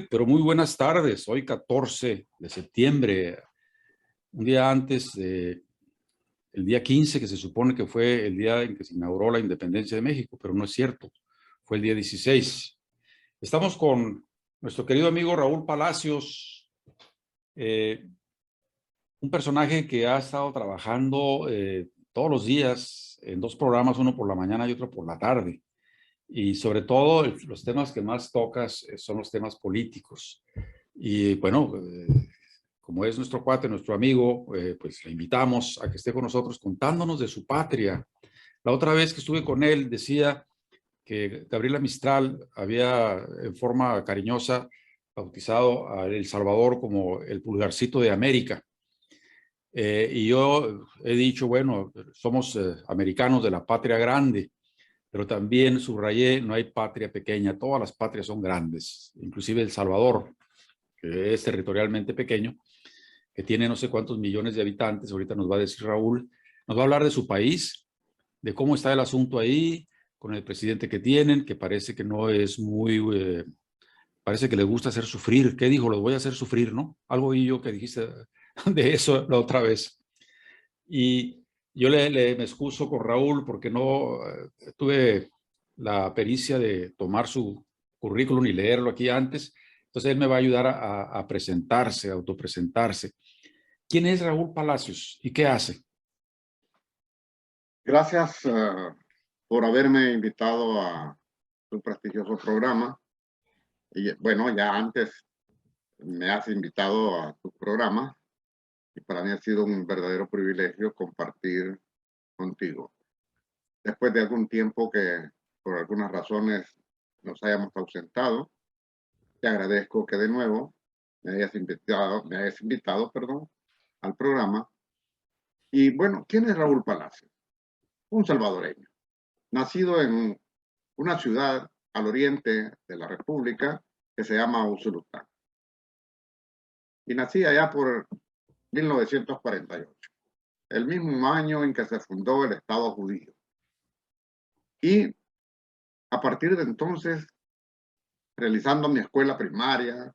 Pero muy buenas tardes. Hoy 14 de septiembre, un día antes del día 15, que se supone que fue el día en que se inauguró la independencia de México, pero no es cierto. Fue el día 16. Estamos con nuestro querido amigo Raúl Palacios, un personaje que ha estado trabajando todos los días en dos programas, uno por la mañana y otro por la tarde. Y sobre todo los temas que más tocas son los temas políticos. Y bueno, como es nuestro cuate, nuestro amigo, pues le invitamos a que esté con nosotros contándonos de su patria. La otra vez que estuve con él decía que Gabriela Mistral había en forma cariñosa bautizado a El Salvador como el pulgarcito de América. Y yo he dicho, bueno, somos americanos de la patria grande, pero también subrayé, no hay patria pequeña, todas las patrias son grandes, inclusive El Salvador, que es territorialmente pequeño, que tiene no sé cuántos millones de habitantes, ahorita nos va a decir Raúl, nos va a hablar de su país, de cómo está el asunto ahí, con el presidente que tienen, que parece que no es muy, parece que le gusta hacer sufrir. ¿Qué dijo? Los voy a hacer sufrir, ¿no? Algo oí yo que dijiste de eso la otra vez. Y yo me excuso con Raúl porque no tuve la pericia de tomar su currículum y leerlo aquí antes. Entonces él me va a ayudar a presentarse, a autopresentarse. ¿Quién es Raúl Palacios y qué hace? Gracias por haberme invitado a tu prestigioso programa. Y bueno, ya antes me has invitado a tu programa y para mí ha sido un verdadero privilegio compartir contigo. Después de algún tiempo que por algunas razones nos hayamos ausentado, te agradezco que de nuevo me hayas invitado, perdón, al programa. Y bueno, ¿quién es Raúl Palacios? Un salvadoreño, nacido en una ciudad al oriente de la República que se llama Usulután. Y nací allá por 1948, el mismo año en que se fundó el Estado judío. Y a partir de entonces, realizando mi escuela primaria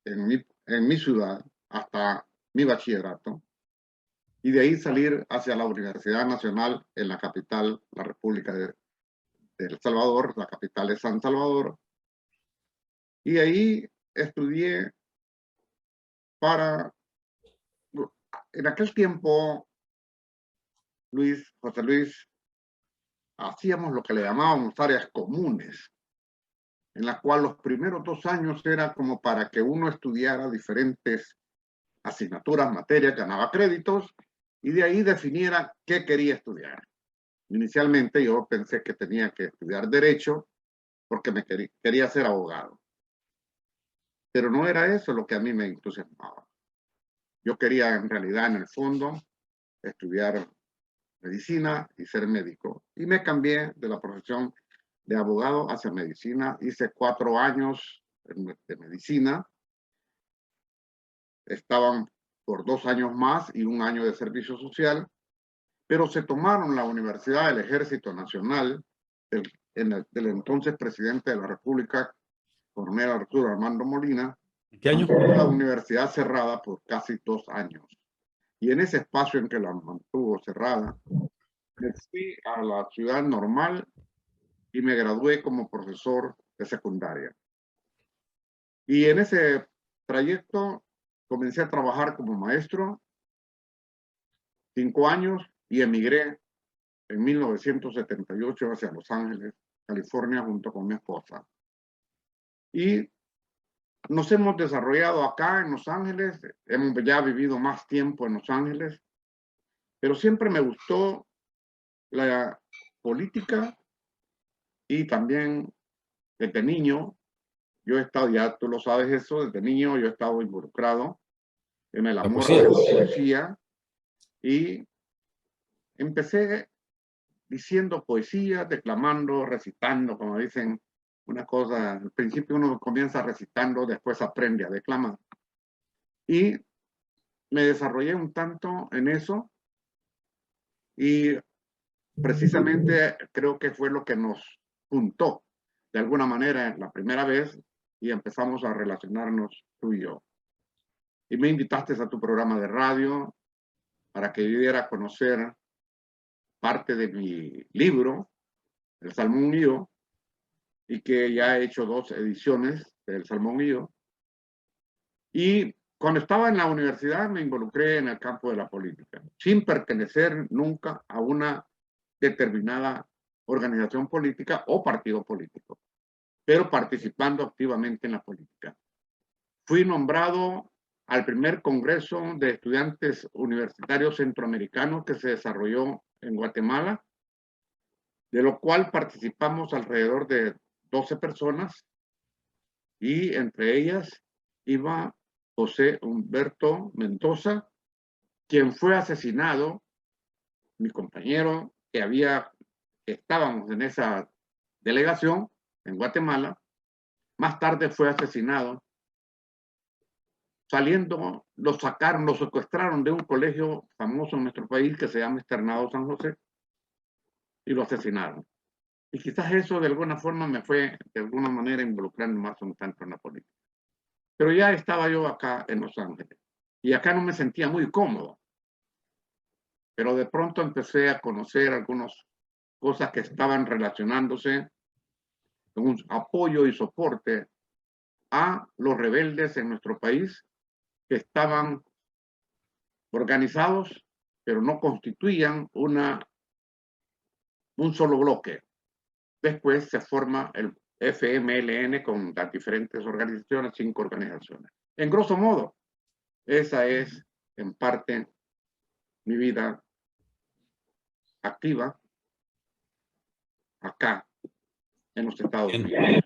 en mi ciudad hasta mi bachillerato, y de ahí salir hacia la Universidad Nacional en la capital, la República de El Salvador, la capital es San Salvador, y ahí estudié para, en aquel tiempo, José Luis, hacíamos lo que le llamábamos áreas comunes, en la cual los primeros 2 años era como para que uno estudiara diferentes asignaturas, materias, ganaba créditos, y de ahí definiera qué quería estudiar. Inicialmente yo pensé que tenía que estudiar Derecho porque quería ser abogado. Pero no era eso lo que a mí me entusiasmaba. Yo quería en realidad, en el fondo, estudiar medicina y ser médico. Y me cambié de la profesión de abogado hacia medicina. Hice 4 años de medicina. Estaban por 2 años más y 1 año de servicio social. Pero se tomaron la Universidad del Ejército Nacional del entonces presidente de la República, coronel Arturo Armando Molina. ¿En qué año? La universidad cerrada por casi 2 años. Y en ese espacio en que la mantuvo cerrada, me fui a la ciudad normal y me gradué como profesor de secundaria. Y en ese trayecto comencé a trabajar como maestro 5 años y emigré en 1978 hacia Los Ángeles, California, junto con mi esposa. Y nos hemos desarrollado acá en Los Ángeles, hemos ya vivido más tiempo en Los Ángeles, pero siempre me gustó la política y también desde niño, yo he estado, ya tú lo sabes eso, desde niño yo he estado involucrado en el amor de la poesía y empecé diciendo poesía, declamando, recitando, como dicen, una cosa, al principio uno comienza recitando, después aprende a declamar. Y me desarrollé un tanto en eso y precisamente creo que fue lo que nos juntó de alguna manera la primera vez y empezamos a relacionarnos tú y yo. Y me invitaste a tu programa de radio para que yo diera a conocer parte de mi libro, El Salmón y yo, y que ya he hecho 2 ediciones del Salmón y yo. Y cuando estaba en la universidad me involucré en el campo de la política, sin pertenecer nunca a una determinada organización política o partido político, pero participando activamente en la política. Fui nombrado al primer Congreso de Estudiantes Universitarios Centroamericanos que se desarrolló en Guatemala, de lo cual participamos alrededor de 12 personas, y entre ellas iba José Humberto Mendoza, quien fue asesinado, mi compañero que estábamos en esa delegación en Guatemala, más tarde fue asesinado. Saliendo, lo sacaron, lo secuestraron de un colegio famoso en nuestro país que se llama Externado San José, y lo asesinaron. Y quizás eso de alguna forma me fue, de alguna manera, involucrando más un tanto en la política. Pero ya estaba yo acá en Los Ángeles, y acá no me sentía muy cómodo. Pero de pronto empecé a conocer algunas cosas que estaban relacionándose con un apoyo y soporte a los rebeldes en nuestro país, que estaban organizados, pero no constituían un solo bloque. Después se forma el FMLN con las diferentes organizaciones, 5 organizaciones. En grosso modo, esa es en parte mi vida activa acá en los Estados Bien. Unidos.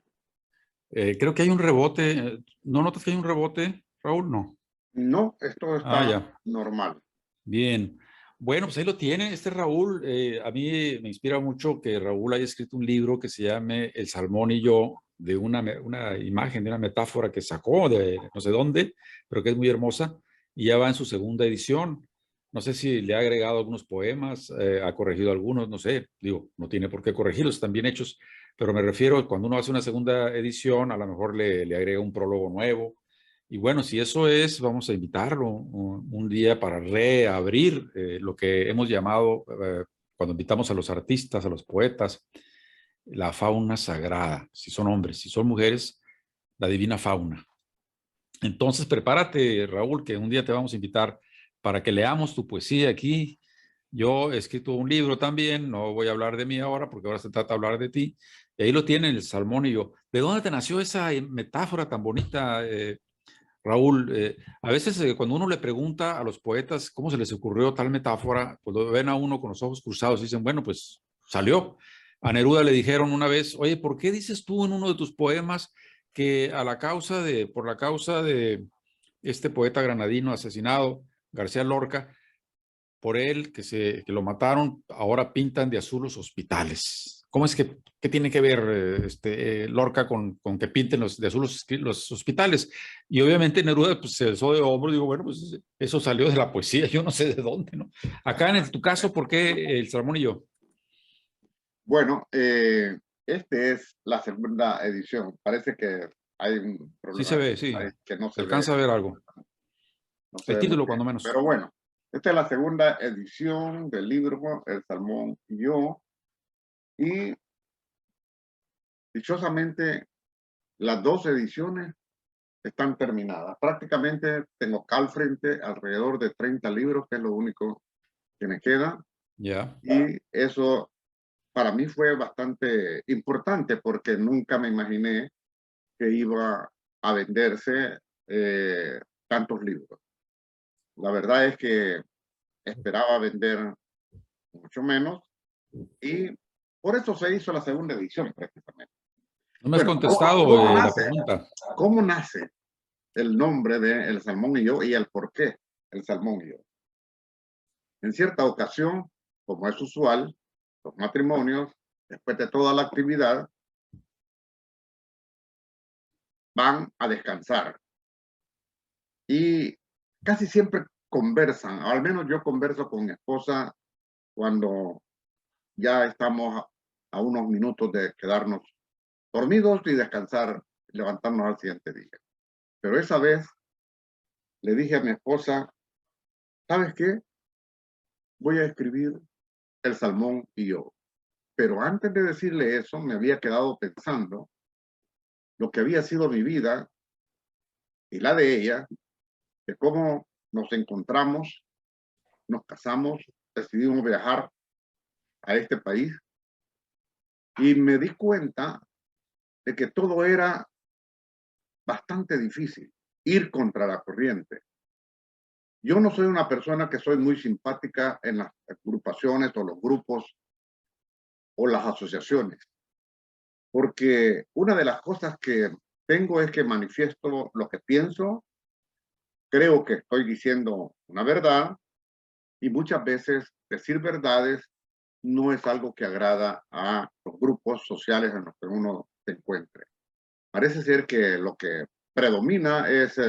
Creo que hay un rebote. ¿No notas que hay un rebote, Raúl? No. No, esto Ah, está ya. normal. Bien. Bueno, pues ahí lo tiene. Este Raúl, a mí me inspira mucho que Raúl haya escrito un libro que se llame El Salmón y yo, de una imagen, de una metáfora que sacó de no sé dónde, pero que es muy hermosa, y ya va en su segunda edición. No sé si le ha agregado algunos poemas, ha corregido algunos, no sé, digo, no tiene por qué corregirlos, están bien hechos, pero me refiero, cuando uno hace una segunda edición, a lo mejor le agrega un prólogo nuevo. Y bueno, si eso es, vamos a invitarlo un día para reabrir lo que hemos llamado, cuando invitamos a los artistas, a los poetas, la fauna sagrada, si son hombres, si son mujeres, la divina fauna. Entonces, prepárate, Raúl, que un día te vamos a invitar para que leamos tu poesía aquí. Yo he escrito un libro también, no voy a hablar de mí ahora porque ahora se trata de hablar de ti. Y ahí lo tienen, el salmón y yo. ¿De dónde te nació esa metáfora tan bonita, Raúl? A veces cuando uno le pregunta a los poetas cómo se les ocurrió tal metáfora, pues lo ven a uno con los ojos cruzados y dicen, bueno, pues salió. A Neruda le dijeron una vez, oye, ¿por qué dices tú en uno de tus poemas que por la causa de este poeta granadino asesinado, García Lorca, por él, que lo mataron, ahora pintan de azul los hospitales? ¿Cómo es que tiene que ver Lorca con que pinten de azul los hospitales? Y obviamente Neruda pues, se alzó de hombro y digo, bueno, pues eso salió de la poesía, yo no sé de dónde, ¿no? Acá en tu caso, ¿por qué el salmón y yo? Bueno, este es la segunda edición. Parece que hay un Sí se problema ve, sí. ahí que no Se se ve, alcanza a ver algo. no se El ve muy título, bien. cuando menos. Pero bueno, esta es la segunda edición del libro El Salmón y yo. Y dichosamente las 2 ediciones están terminadas. Prácticamente tengo acá al frente alrededor de 30 libros, que es lo único que me queda. Ya. Y eso para mí fue bastante importante porque nunca me imaginé que iba a venderse tantos libros. La verdad es que esperaba vender mucho menos, y por eso se hizo la segunda edición prácticamente. No me has Bueno, contestado la pregunta. ¿cómo nace el nombre de El Salmón y yo y el por qué El Salmón y yo? En cierta ocasión, como es usual, los matrimonios, después de toda la actividad, van a descansar y casi siempre conversan, al menos yo converso con mi esposa cuando ya estamos a unos minutos de quedarnos dormidos y descansar levantarnos al siguiente día. Pero esa vez le dije a mi esposa, ¿sabes qué? Voy a escribir el salmón y yo. Pero antes de decirle eso, me había quedado pensando lo que había sido mi vida y la de ella, de cómo nos encontramos, nos casamos, decidimos viajar a este país y me di cuenta de que todo era bastante difícil, ir contra la corriente. Yo no soy una persona que soy muy simpática en las agrupaciones o los grupos o las asociaciones, porque una de las cosas que tengo es que manifiesto lo que pienso, creo que estoy diciendo una verdad y muchas veces decir verdades no es algo que agrada a los grupos sociales en los que uno se encuentre. Parece ser que lo que predomina es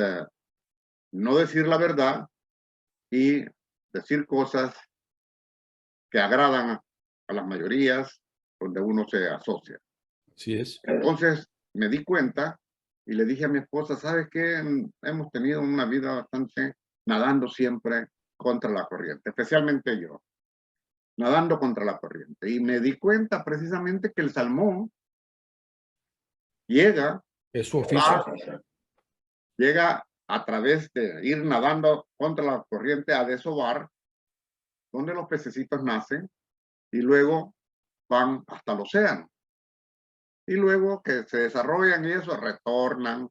no decir la verdad y decir cosas que agradan a las mayorías donde uno se asocia. Así es. Entonces me di cuenta y le dije a mi esposa, ¿sabes qué? Hemos tenido una vida bastante nadando siempre contra la corriente, especialmente yo, nadando contra la corriente. Y me di cuenta precisamente que el salmón llega Es su oficio. llega a través de ir nadando contra la corriente a desovar, donde los pececitos nacen y luego van hasta el océano. Y luego que se desarrollan y eso, retornan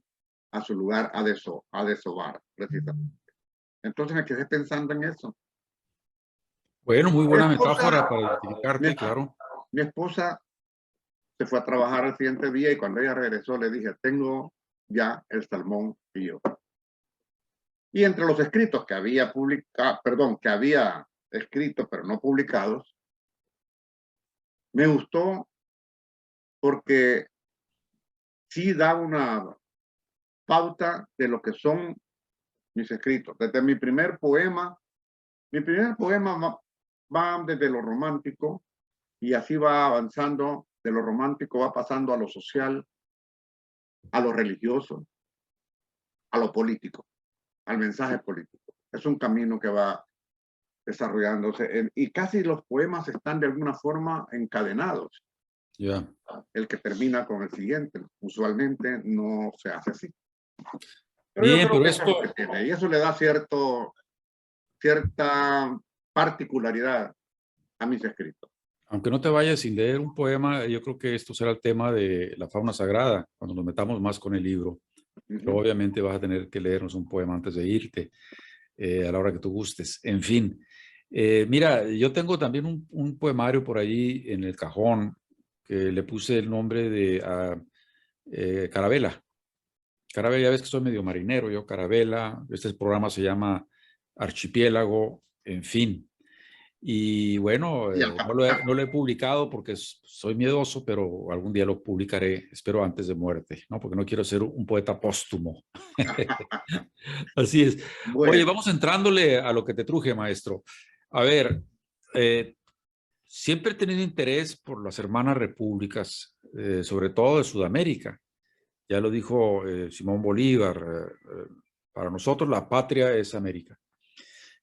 a su lugar a desovar, precisamente. Entonces me quedé pensando en eso. Bueno, muy Mi buena metáfora esposa, para mi, identificarte, claro. mi esposa se fue a trabajar el siguiente día y cuando ella regresó le dije, tengo ya el salmón y yo. Y entre los escritos que había publicado, perdón, que había escrito pero no publicados, me gustó porque sí da una pauta de lo que son mis escritos. Desde mi primer poema va desde lo romántico y así va avanzando, de lo romántico va pasando a lo social, a lo religioso, a lo político, al mensaje político. Es un camino que va desarrollándose y casi los poemas están de alguna forma encadenados. Ya. El que termina con el siguiente, usualmente no se hace así. Pero yo Bien, creo pero que eso es lo esto, que tiene y eso le da cierta particularidad a mis escritos. aunque no te vayas sin leer un poema, yo creo que esto será el tema de la fauna sagrada, cuando nos metamos más con el libro. Pero obviamente vas a tener que leernos un poema antes de irte, a la hora que tú gustes. En fin, mira, yo tengo también un poemario por ahí en el cajón que le puse el nombre de Carabela. Carabela, ya ves que soy medio marinero, yo Carabela, este programa se llama Archipiélago, en fin. Y bueno, no lo he publicado porque soy miedoso, pero algún día lo publicaré, espero antes de muerte, ¿no? Porque no quiero ser un poeta póstumo. Así es. Oye, Bueno, vamos entrándole a lo que te truje, maestro. A ver, eh, siempre he tenido interés por las hermanas repúblicas, sobre todo de Sudamérica. Ya lo dijo Simón Bolívar, para nosotros la patria es América.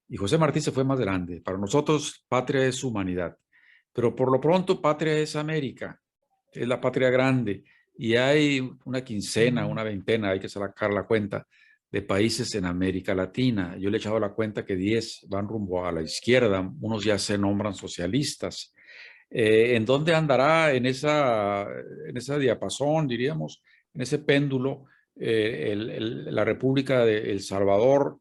Y José Martí se fue más grande. Para nosotros, patria es humanidad. Pero por lo pronto, patria es América. Es la patria grande. Y hay una quincena, una veintena, hay que sacar la cuenta, de países en América Latina. Yo le he echado la cuenta que 10 van rumbo a la izquierda. Unos ya se nombran socialistas. ¿En dónde andará en esa diapasón, diríamos, en ese péndulo, la República de El Salvador,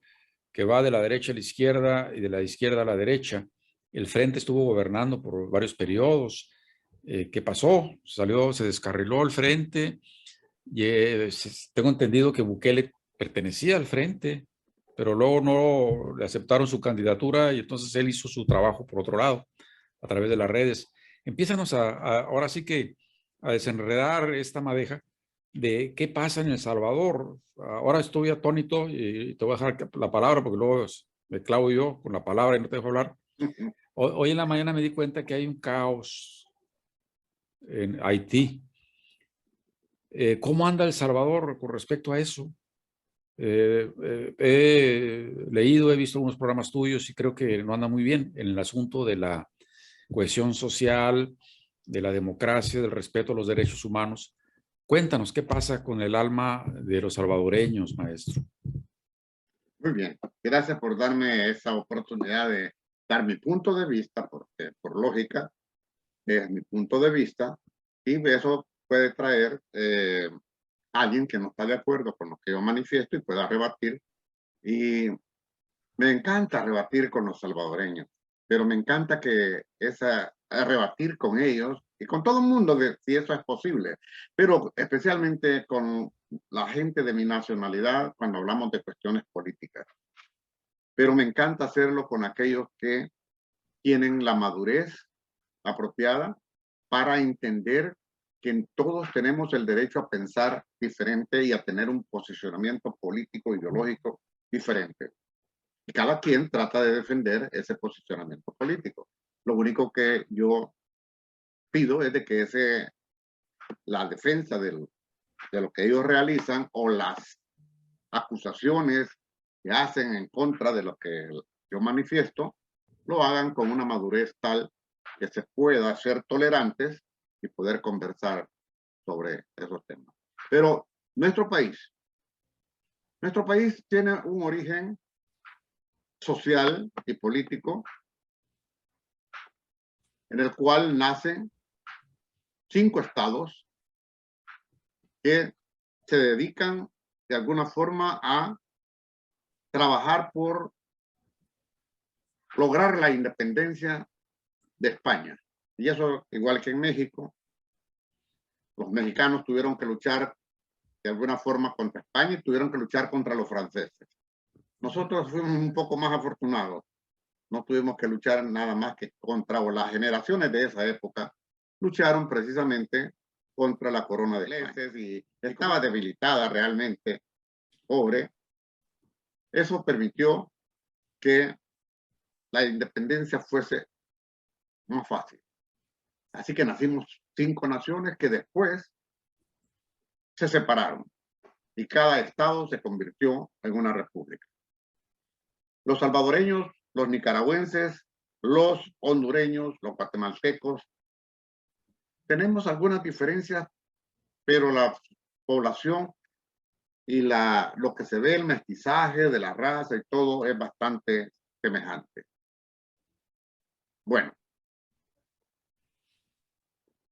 que va de la derecha a la izquierda y de la izquierda a la derecha? El Frente estuvo gobernando por varios periodos. ¿Qué pasó? Se descarriló el Frente. Y, tengo entendido que Bukele pertenecía al Frente, pero luego no le aceptaron su candidatura y entonces él hizo su trabajo por otro lado, a través de las redes. Empiézanos ahora sí que a desenredar esta madeja de qué pasa en El Salvador. Ahora estoy atónito y te voy a dejar la palabra porque luego me clavo yo con la palabra y no te dejo hablar. Hoy en la mañana me di cuenta que hay un caos en Haití. ¿Cómo anda El Salvador con respecto a eso? He leído, he visto algunos programas tuyos y creo que no anda muy bien en el asunto de la cohesión social, de la democracia, del respeto a los derechos humanos. Cuéntanos, ¿qué pasa con el alma de los salvadoreños, maestro? Muy bien, gracias por darme esa oportunidad de dar mi punto de vista, porque por lógica es mi punto de vista y eso puede traer alguien que no está de acuerdo con lo que yo manifiesto y pueda rebatir. Y me encanta rebatir con los salvadoreños, pero me encanta que rebatir con ellos y con todo el mundo, si eso es posible, pero especialmente con la gente de mi nacionalidad cuando hablamos de cuestiones políticas. Pero me encanta hacerlo con aquellos que tienen la madurez apropiada para entender que todos tenemos el derecho a pensar diferente y a tener un posicionamiento político, ideológico diferente. Y cada quien trata de defender ese posicionamiento político. Lo único que yo pido es de que la defensa de lo que ellos realizan o las acusaciones que hacen en contra de lo que yo manifiesto, lo hagan con una madurez tal que se pueda ser tolerantes y poder conversar sobre esos temas. Pero nuestro país tiene un origen social y político en el cual nacen 5 estados que se dedican de alguna forma a trabajar por lograr la independencia de España. Y eso, igual que en México, los mexicanos tuvieron que luchar de alguna forma contra España y tuvieron que luchar contra los franceses. Nosotros fuimos un poco más afortunados. No tuvimos que luchar nada más que contra, o las generaciones de esa época lucharon precisamente contra la corona de España. Y estaba debilitada realmente, pobre. Eso permitió que la independencia fuese más fácil. Así que nacimos 5 naciones que después se separaron y cada estado se convirtió en una república. Los salvadoreños, los nicaragüenses, los hondureños, los guatemaltecos, tenemos algunas diferencias, pero la población y lo que se ve, el mestizaje de la raza y todo es bastante semejante. Bueno,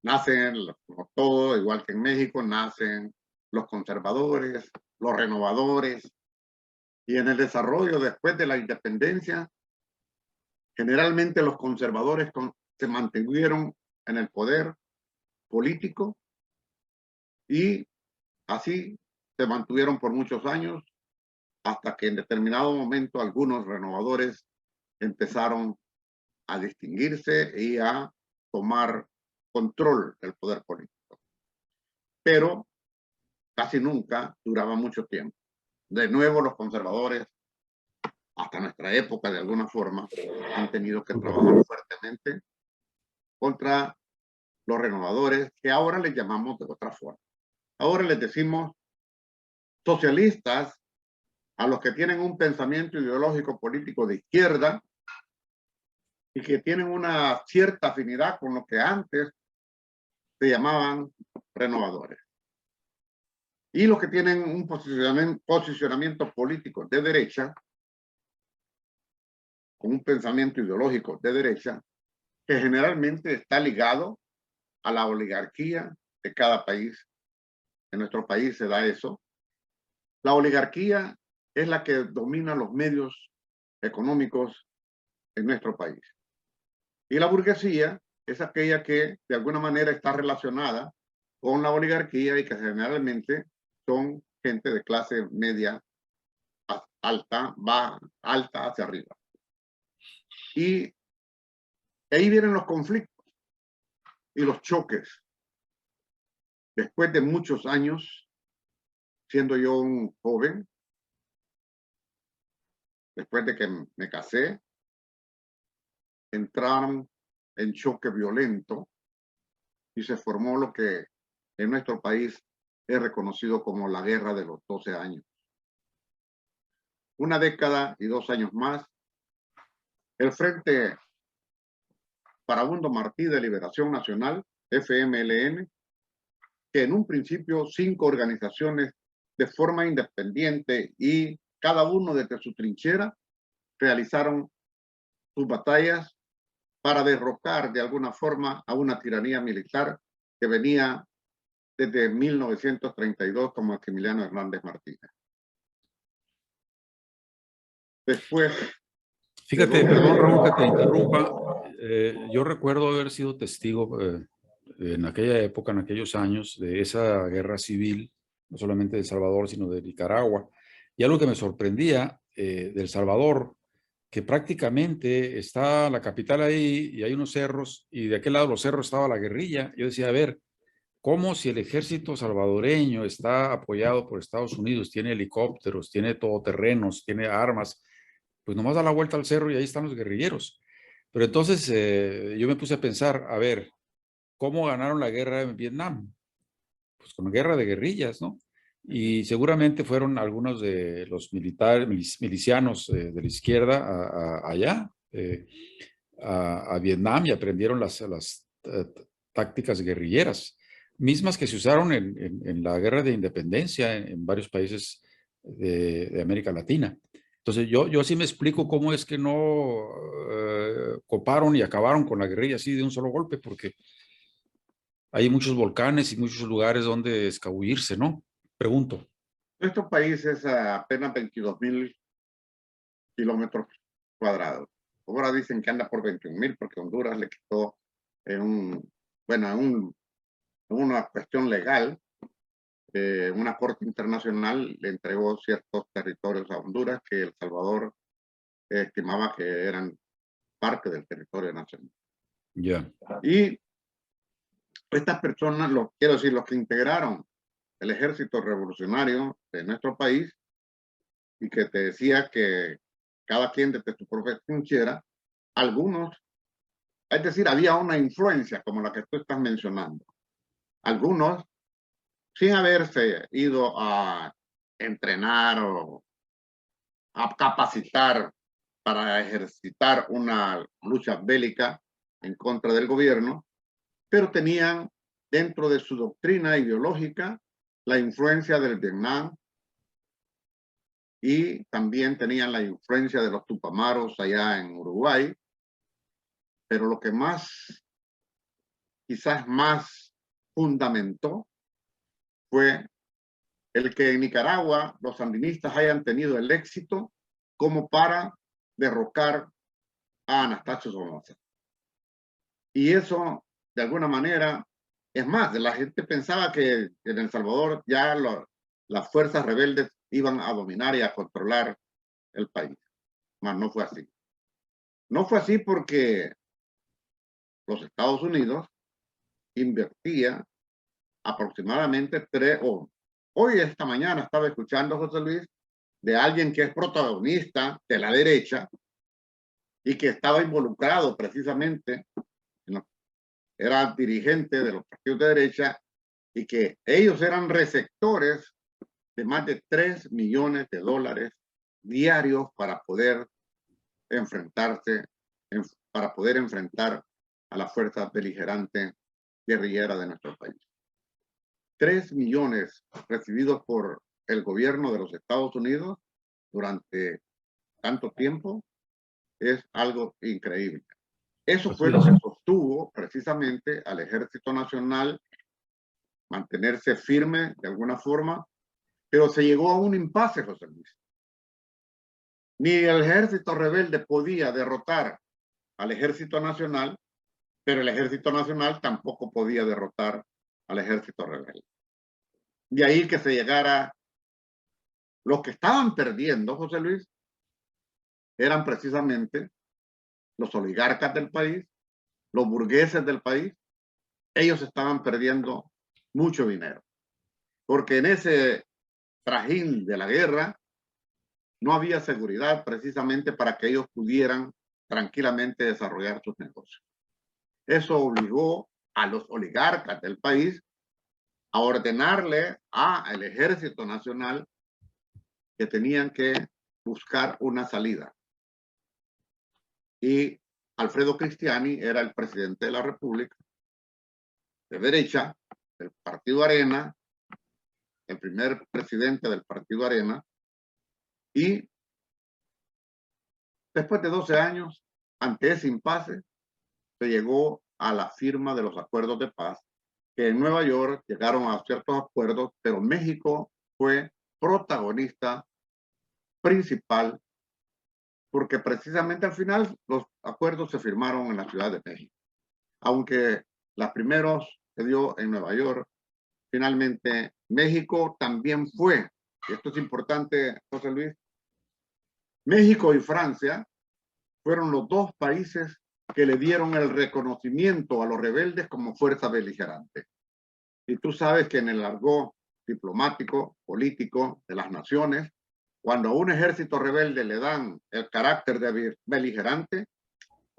nacen, como todo, igual que en México, nacen los conservadores, los renovadores, y en el desarrollo después de la independencia, generalmente los conservadores se mantuvieron en el poder político y así se mantuvieron por muchos años hasta que en determinado momento algunos renovadores empezaron a distinguirse y a tomar control del poder político. Pero casi nunca duraba mucho tiempo. De nuevo, los conservadores, hasta nuestra época de alguna forma, han tenido que trabajar fuertemente contra los renovadores, que ahora les llamamos de otra forma. Ahora les decimos socialistas a los que tienen un pensamiento ideológico político de izquierda y que tienen una cierta afinidad con lo que antes se llamaban renovadores. Y los que tienen un posicionamiento político de derecha, con un pensamiento ideológico de derecha, que generalmente está ligado a la oligarquía de cada país. En nuestro país se da eso. La oligarquía es la que domina los medios económicos en nuestro país. Y la burguesía es aquella que de alguna manera está relacionada con la oligarquía y que generalmente son gente de clase media alta, alta hacia arriba. Y ahí vienen los conflictos y los choques. Después de muchos años, siendo yo un joven, después de que me casé, entraron en choque violento y se formó lo que en nuestro país es reconocido como la Guerra de los 12 años. Una década y 2 años más, el Frente Farabundo Martí de Liberación Nacional, FMLN, que en un principio 5 organizaciones de forma independiente y cada uno desde su trinchera realizaron sus batallas para derrocar de alguna forma a una tiranía militar que venía desde 1932 como Maximiliano Hernández Martínez. Después... Fíjate, perdón Raúl que te interrumpa, yo recuerdo haber sido testigo en aquella época, en aquellos años, de esa guerra civil, no solamente de El Salvador, sino de Nicaragua. Y algo que me sorprendía de El Salvador, que prácticamente está la capital ahí y hay unos cerros, y de aquel lado de los cerros estaba la guerrilla. Yo decía, a ver, ¿cómo si el ejército salvadoreño está apoyado por Estados Unidos, tiene helicópteros, tiene todoterrenos, tiene armas? Pues nomás da la vuelta al cerro y ahí están los guerrilleros. Pero entonces yo me puse a pensar, a ver, ¿cómo ganaron la guerra en Vietnam? Pues con guerra de guerrillas, ¿no? Y seguramente fueron algunos de los milicianos de la izquierda allá, a Vietnam, y aprendieron las tácticas guerrilleras, mismas que se usaron en la guerra de independencia en varios países de América Latina. Entonces yo sí me explico cómo es que no coparon y acabaron con la guerrilla así de un solo golpe, porque hay muchos volcanes y muchos lugares donde escabullirse, ¿no? Pregunto. Estos países a apenas 22.000 kilómetros cuadrados. Ahora dicen que anda por 21.000 porque Honduras le quitó en una cuestión legal, una corte internacional le entregó ciertos territorios a Honduras que El Salvador estimaba que eran parte del territorio nacional. Ya. Y estas personas, quiero decir, los que integraron el ejército revolucionario de nuestro país, y que te decía que cada quien desde su propia trinchera, algunos, es decir, había una influencia como la que tú estás mencionando. Algunos, sin haberse ido a entrenar o a capacitar para ejercitar una lucha bélica en contra del gobierno, pero tenían dentro de su doctrina ideológica la influencia del Vietnam y también tenían la influencia de los tupamaros allá en Uruguay, pero lo que quizás más fundamentó fue el que en Nicaragua los sandinistas hayan tenido el éxito como para derrocar a Anastasio Somoza. Y eso, de alguna manera, es más, la gente pensaba que en El Salvador ya las fuerzas rebeldes iban a dominar y a controlar el país. Mas no fue así. No fue así porque los Estados Unidos invertía aproximadamente hoy esta mañana estaba escuchando, José Luis, de alguien que es protagonista de la derecha y que estaba involucrado precisamente, era dirigente de los partidos de derecha y que ellos eran receptores de más de $3 millones diarios para poder enfrentar a la fuerza beligerante guerrillera de nuestro país. 3 millones recibidos por el gobierno de los Estados Unidos durante tanto tiempo es algo increíble. Eso fue lo que sostuvo precisamente al Ejército Nacional mantenerse firme de alguna forma, pero se llegó a un impasse, José Luis. Ni el ejército rebelde podía derrotar al Ejército Nacional, pero el Ejército Nacional tampoco podía derrotar al ejército rebelde. De ahí que se llegara, los que estaban perdiendo, José Luis, eran precisamente los oligarcas del país, los burgueses del país. Ellos estaban perdiendo mucho dinero, porque en ese trajín de la guerra no había seguridad precisamente para que ellos pudieran tranquilamente desarrollar sus negocios. Eso obligó a los oligarcas del país a ordenarle al Ejército Nacional que tenían que buscar una salida. Y Alfredo Cristiani era el presidente de la República, de derecha, del Partido Arena, el primer presidente del Partido Arena, y después de 12 años, ante ese impasse, se llegó a la firma de los acuerdos de paz, que en Nueva York llegaron a ciertos acuerdos, pero México fue protagonista principal, porque precisamente al final los acuerdos se firmaron en la Ciudad de México. Aunque los primeros se dio en Nueva York, finalmente México también fue, y esto es importante, José Luis, México y Francia fueron los dos países que le dieron el reconocimiento a los rebeldes como fuerza beligerante. Y tú sabes que en el argot diplomático, político de las naciones, cuando a un ejército rebelde le dan el carácter de beligerante,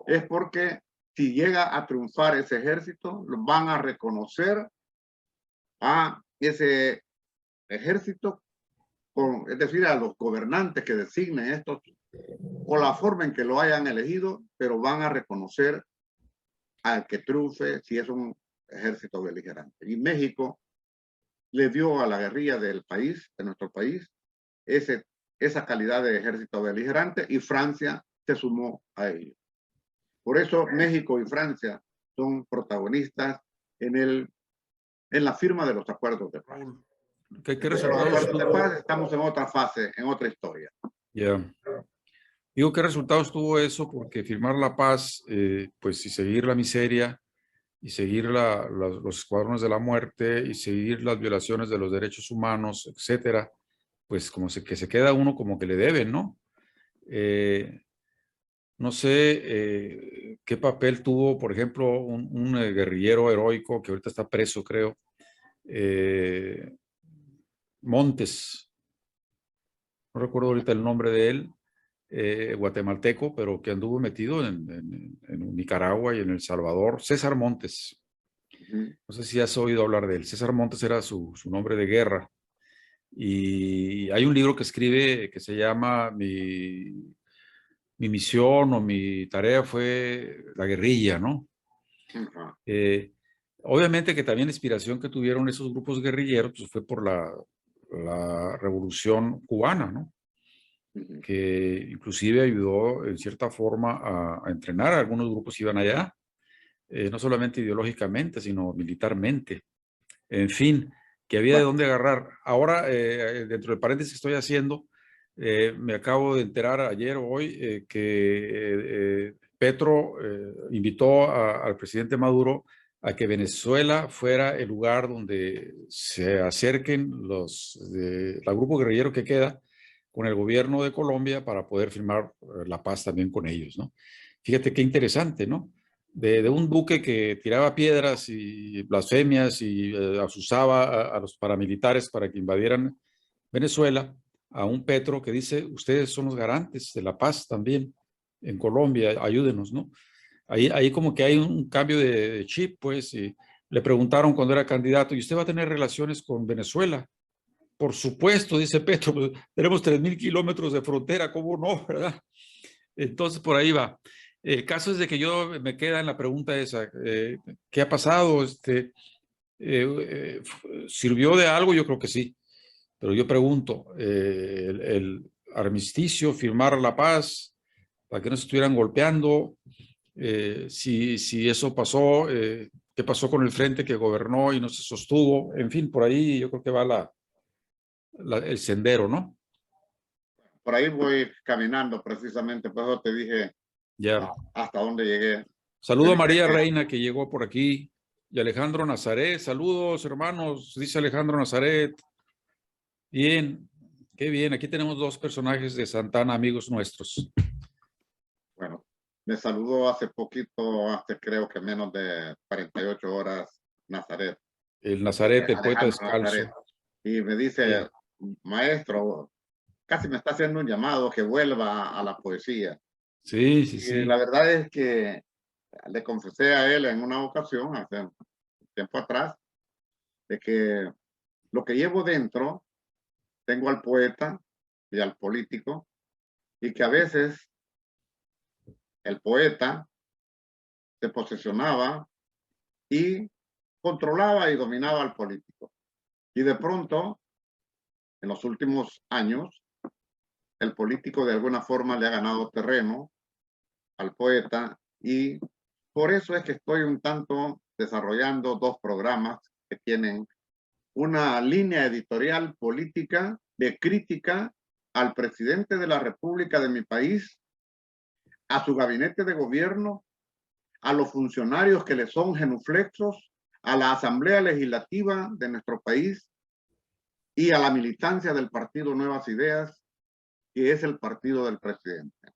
es porque si llega a triunfar ese ejército, lo van a reconocer a ese ejército, es decir, a los gobernantes que designen estos, o la forma en que lo hayan elegido, pero van a reconocer al que triunfe si es un ejército beligerante. Y México le dio a la guerrilla del país, de nuestro país, esa calidad de ejército beligerante, y Francia se sumó a ello. Por eso México y Francia son protagonistas en la firma de los acuerdos de paz. ¿Qué resultados de paz, estamos en otra fase, en otra historia. Digo, ¿qué resultados tuvo eso? Porque firmar la paz, pues, y seguir la miseria, y seguir los escuadrones de la muerte, y seguir las violaciones de los derechos humanos, etcétera, pues como que se queda uno como que le deben, ¿no? No sé qué papel tuvo, por ejemplo, un guerrillero heroico que ahorita está preso, creo, Montes, no recuerdo ahorita el nombre de él, guatemalteco, pero que anduvo metido en Nicaragua y en El Salvador, César Montes. No sé si has oído hablar de él. César Montes era su nombre de guerra. Y hay un libro que escribe que se llama Mi misión o mi tarea fue la guerrilla, ¿no? Obviamente que también la inspiración que tuvieron esos grupos guerrilleros pues fue por la revolución cubana, ¿no? Que inclusive ayudó en cierta forma a entrenar a algunos grupos que iban allá, no solamente ideológicamente, sino militarmente. En fin, que había de dónde agarrar. Ahora, dentro del paréntesis que estoy haciendo, me acabo de enterar ayer o hoy que Petro invitó al presidente Maduro a que Venezuela fuera el lugar donde se acerquen el grupo guerrillero que queda con el gobierno de Colombia para poder firmar la paz también con ellos, ¿no? Fíjate qué interesante, ¿no? De un duque que tiraba piedras y blasfemias y asusaba a los paramilitares para que invadieran Venezuela, a un Petro que dice, ustedes son los garantes de la paz también en Colombia, ayúdenos, ¿no? Ahí como que hay un cambio de chip, pues, y le preguntaron cuando era candidato, ¿y usted va a tener relaciones con Venezuela? Por supuesto, dice Petro, pues, tenemos 3,000 kilómetros de frontera, ¿cómo no, verdad? Entonces, por ahí va. El caso es de que yo me queda en la pregunta esa, ¿qué ha pasado? ¿Sirvió de algo? Yo creo que sí. Pero yo pregunto, el armisticio, firmar la paz, para que no se estuvieran golpeando, si eso pasó, qué pasó con el frente que gobernó y no se sostuvo, en fin, por ahí yo creo que va el sendero, ¿no? Por ahí voy caminando precisamente, por eso te dije Ya. hasta dónde llegué. Saludo a María Reina que llegó por aquí y Alejandro Nazaret. Saludos, hermanos, dice Alejandro Nazaret. Bien, qué bien. Aquí tenemos dos personajes de Santana, amigos nuestros. Bueno, me saludó hace poquito, hace creo que menos de 48 horas, Nazaret. El Nazaret, el poeta descalzo. Nazaret. Y me dice, maestro, casi me está haciendo un llamado que vuelva a la poesía. Sí, sí, y sí. La verdad es que le confesé a él en una ocasión, hace un tiempo atrás, de que lo que llevo dentro, tengo al poeta y al político, y que a veces el poeta se posesionaba y controlaba y dominaba al político. Y de pronto, en los últimos años, el político de alguna forma le ha ganado terreno al poeta, y por eso es que estoy un tanto desarrollando dos programas que tienen una línea editorial política de crítica al presidente de la República de mi país, a su gabinete de gobierno, a los funcionarios que le son genuflexos, a la Asamblea Legislativa de nuestro país y a la militancia del partido Nuevas Ideas, que es el partido del presidente.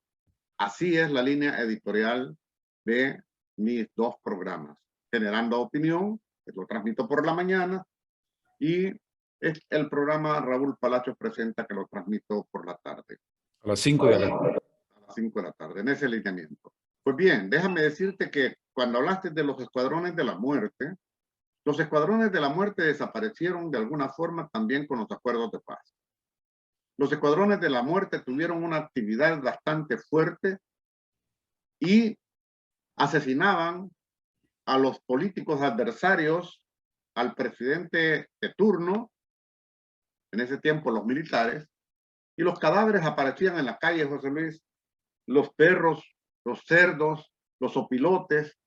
Así es la línea editorial de mis dos programas. Generando Opinión, que lo transmito por la mañana, y es el programa Raúl Palacios Presenta, que lo transmito por la tarde. A las 5 de la tarde. A las 5 de la tarde, en ese lineamiento. Pues bien, déjame decirte que cuando hablaste de los escuadrones de la muerte, los escuadrones de la muerte desaparecieron de alguna forma también con los acuerdos de paz. Los escuadrones de la muerte tuvieron una actividad bastante fuerte y asesinaban a los políticos adversarios, al presidente de turno, en ese tiempo los militares, y los cadáveres aparecían en la calle, José Luis. Los perros, los cerdos, los opilotes,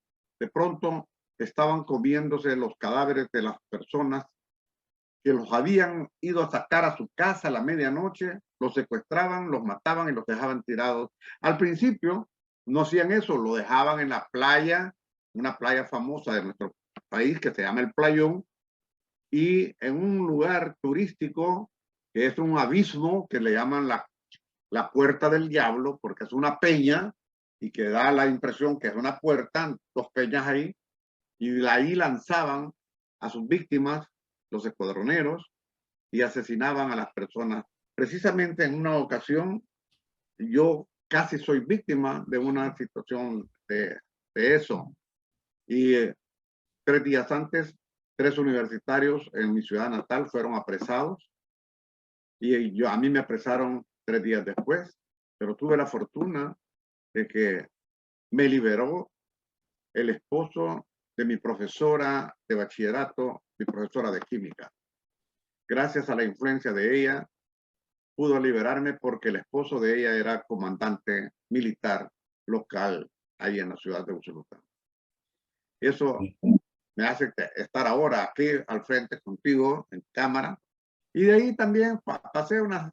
de pronto estaban comiéndose los cadáveres de las personas que los habían ido a sacar a su casa a la medianoche, los secuestraban, los mataban y los dejaban tirados. Al principio no hacían eso, lo dejaban en la playa, una playa famosa de nuestro país que se llama el Playón, y en un lugar turístico que es un abismo que le llaman la Puerta del Diablo, porque es una peña y que da la impresión que es una puerta, dos peñas ahí, y de ahí lanzaban a sus víctimas los escuadroneros y asesinaban a las personas. Precisamente en una ocasión yo casi soy víctima de una situación de eso. Y 3 días antes, 3 universitarios en mi ciudad natal fueron apresados, y a mí me apresaron 3 días después, pero tuve la fortuna de que me liberó el esposo de mi profesora de bachillerato, mi profesora de química. Gracias a la influencia de ella, pudo liberarme porque el esposo de ella era comandante militar local ahí en la ciudad de Usulután. Eso me hace estar ahora aquí al frente contigo en cámara. Y de ahí también pasé unas,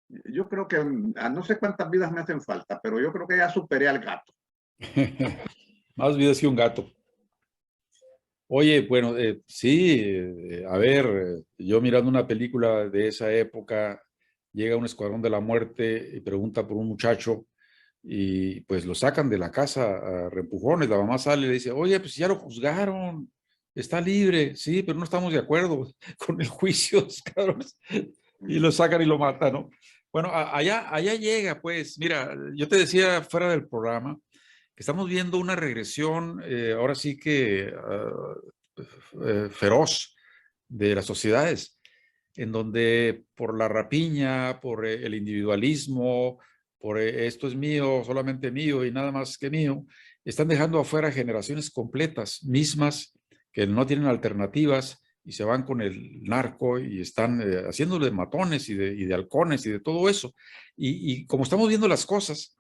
yo creo que no sé cuántas vidas me hacen falta, pero yo creo que ya superé al gato. Más vidas que un gato. Oye, bueno, sí, a ver, yo mirando una película de esa época, llega un escuadrón de la muerte y pregunta por un muchacho y pues lo sacan de la casa a reempujones. La mamá sale y le dice, oye, pues ya lo juzgaron, está libre, sí, pero no estamos de acuerdo con el juicio, cabrones. Y lo sacan y lo matan, ¿no? Bueno, allá llega, pues, mira, yo te decía fuera del programa, estamos viendo una regresión, ahora sí que feroz de las sociedades, en donde por la rapiña, por el individualismo, por esto es mío, solamente mío y nada más que mío, están dejando afuera generaciones completas, mismas, que no tienen alternativas y se van con el narco y están haciéndole matones y de halcones y de todo eso. Y como estamos viendo las cosas,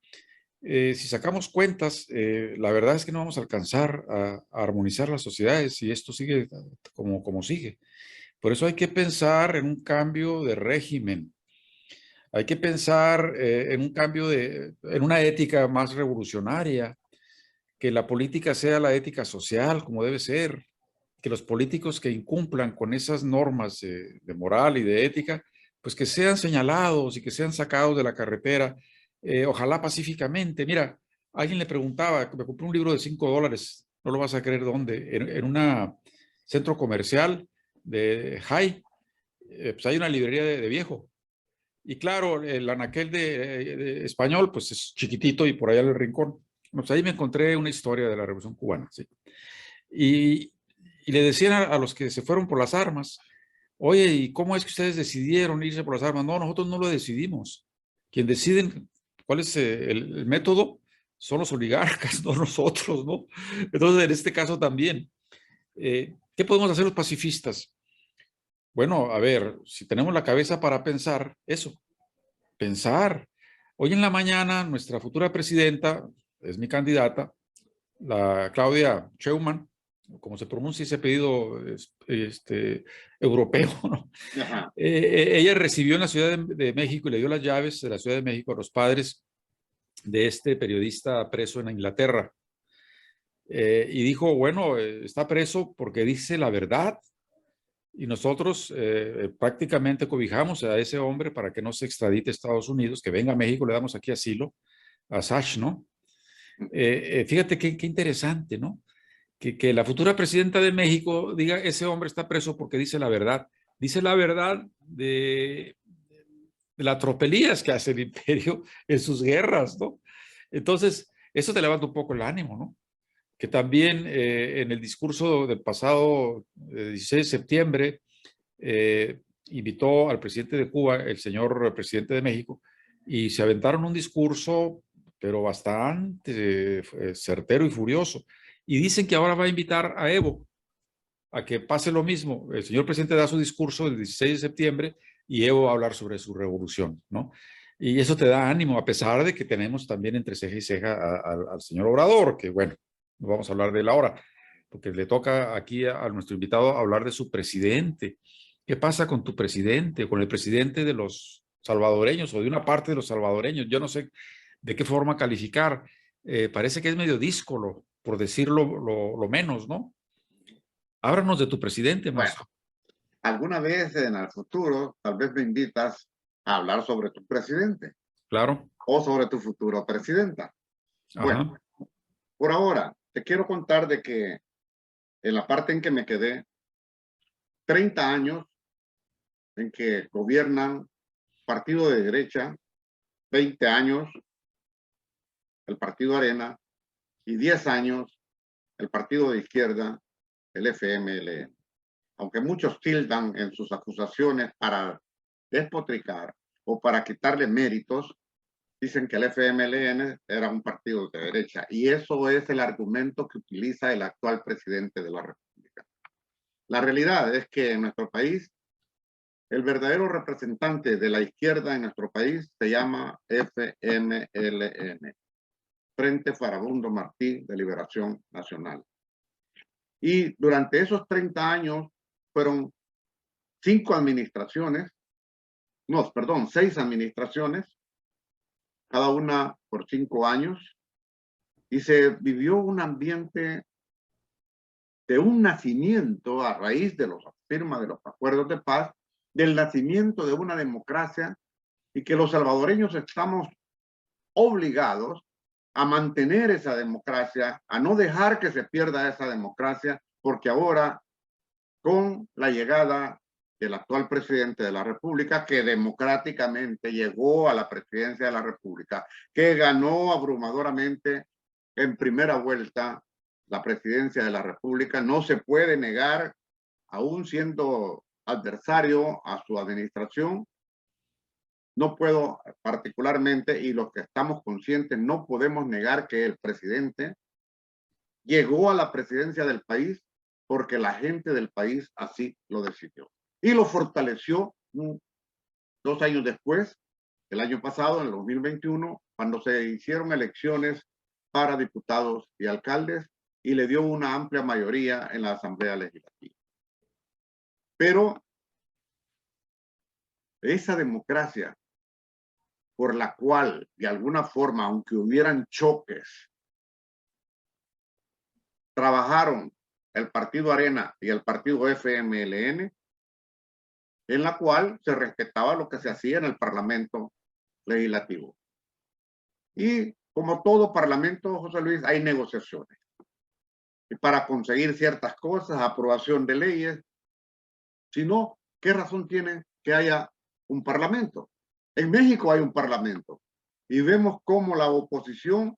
si sacamos cuentas, la verdad es que no vamos a alcanzar a armonizar las sociedades si esto sigue como sigue. Por eso hay que pensar en un cambio de régimen. Hay que pensar en un cambio en una ética más revolucionaria, que la política sea la ética social como debe ser, que los políticos que incumplan con esas normas de moral y de ética, pues que sean señalados y que sean sacados de la carretera, ojalá pacíficamente. Mira, alguien le preguntaba, me compré un libro de $5, no lo vas a creer dónde, en un centro comercial de High, pues hay una librería de viejo. Y claro, el anaquel de español, pues es chiquitito y por allá en el rincón. Pues ahí me encontré una historia de la Revolución Cubana, ¿sí? Y y le decían a los que se fueron por las armas, oye, ¿y cómo es que ustedes decidieron irse por las armas? No, nosotros no lo decidimos. Quien deciden cuál es el método son los oligarcas, no nosotros, ¿no? Entonces, en este caso también, ¿qué podemos hacer los pacifistas? Bueno, a ver, si tenemos la cabeza para pensar, eso, pensar. Hoy en la mañana, nuestra futura presidenta, es mi candidata, la Claudia Sheinbaum, como se pronuncia ese apellido europeo, ¿no? Ajá. Ella recibió en la Ciudad de México y le dio las llaves de la Ciudad de México a los padres de este periodista preso en Inglaterra. Y dijo, bueno, está preso porque dice la verdad y nosotros prácticamente cobijamos a ese hombre para que no se extradite a Estados Unidos, que venga a México, le damos aquí asilo a Sash, ¿no? Fíjate qué interesante, ¿no? Que la futura presidenta de México diga, ese hombre está preso porque dice la verdad de las tropelías que hace el imperio en sus guerras, ¿no? Entonces, eso te levanta un poco el ánimo, ¿no? Que también en el discurso del pasado 16 de septiembre invitó al presidente de Cuba, el señor presidente de México, y se aventaron un discurso, pero bastante certero y furioso. Y dicen que ahora va a invitar a Evo a que pase lo mismo. El señor presidente da su discurso el 16 de septiembre y Evo va a hablar sobre su revolución, ¿no? Y eso te da ánimo, a pesar de que tenemos también entre ceja y ceja al señor Obrador, que bueno, no vamos a hablar de él ahora, porque le toca aquí a nuestro invitado hablar de su presidente. ¿Qué pasa con tu presidente, con el presidente de los salvadoreños o de una parte de los salvadoreños? Yo no sé de qué forma calificar. Parece que es medio díscolo, por decirlo lo menos, ¿no? Háblanos de tu presidente, Bueno, Marcio. alguna vez en el futuro, tal vez me invitas a hablar sobre tu presidente Claro. o sobre tu futuro presidenta. Bueno, Ajá. por ahora, te quiero contar de que en la parte en que me quedé, 30 años en que gobiernan partido de derecha, 20 años el partido Arena y 10 años el partido de izquierda, el FMLN. Aunque muchos tildan en sus acusaciones para despotricar o para quitarle méritos, dicen que el FMLN era un partido de derecha. Y eso es el argumento que utiliza el actual presidente de la República. La realidad es que en nuestro país, el verdadero representante de la izquierda en nuestro país se llama FMLN, Frente Farabundo Martí de Liberación Nacional. Y durante esos 30 años fueron 5 administraciones, no, perdón, 6 administraciones, cada una por 5 años, y se vivió un ambiente de un nacimiento a raíz de la firma de los acuerdos de paz, del nacimiento de una democracia, y que los salvadoreños estamos obligados a mantener esa democracia, a no dejar que se pierda esa democracia, porque ahora, con la llegada del actual presidente de la República, que democráticamente llegó a la presidencia de la República, que ganó abrumadoramente en primera vuelta la presidencia de la República, no se puede negar, aún siendo adversario a su administración, no puedo particularmente, y los que estamos conscientes, no podemos negar que el presidente llegó a la presidencia del país porque la gente del país así lo decidió. Y lo fortaleció 2 años después, el año pasado, en el 2021, cuando se hicieron elecciones para diputados y alcaldes y le dio una amplia mayoría en la Asamblea Legislativa. Pero esa democracia por la cual, de alguna forma, aunque hubieran choques, trabajaron el partido Arena y el partido FMLN, en la cual se respetaba lo que se hacía en el Parlamento Legislativo. Y como todo parlamento, José Luis, hay negociaciones. Y para conseguir ciertas cosas, aprobación de leyes, si no, ¿qué razón tiene que haya un parlamento? En México hay un parlamento y vemos cómo la oposición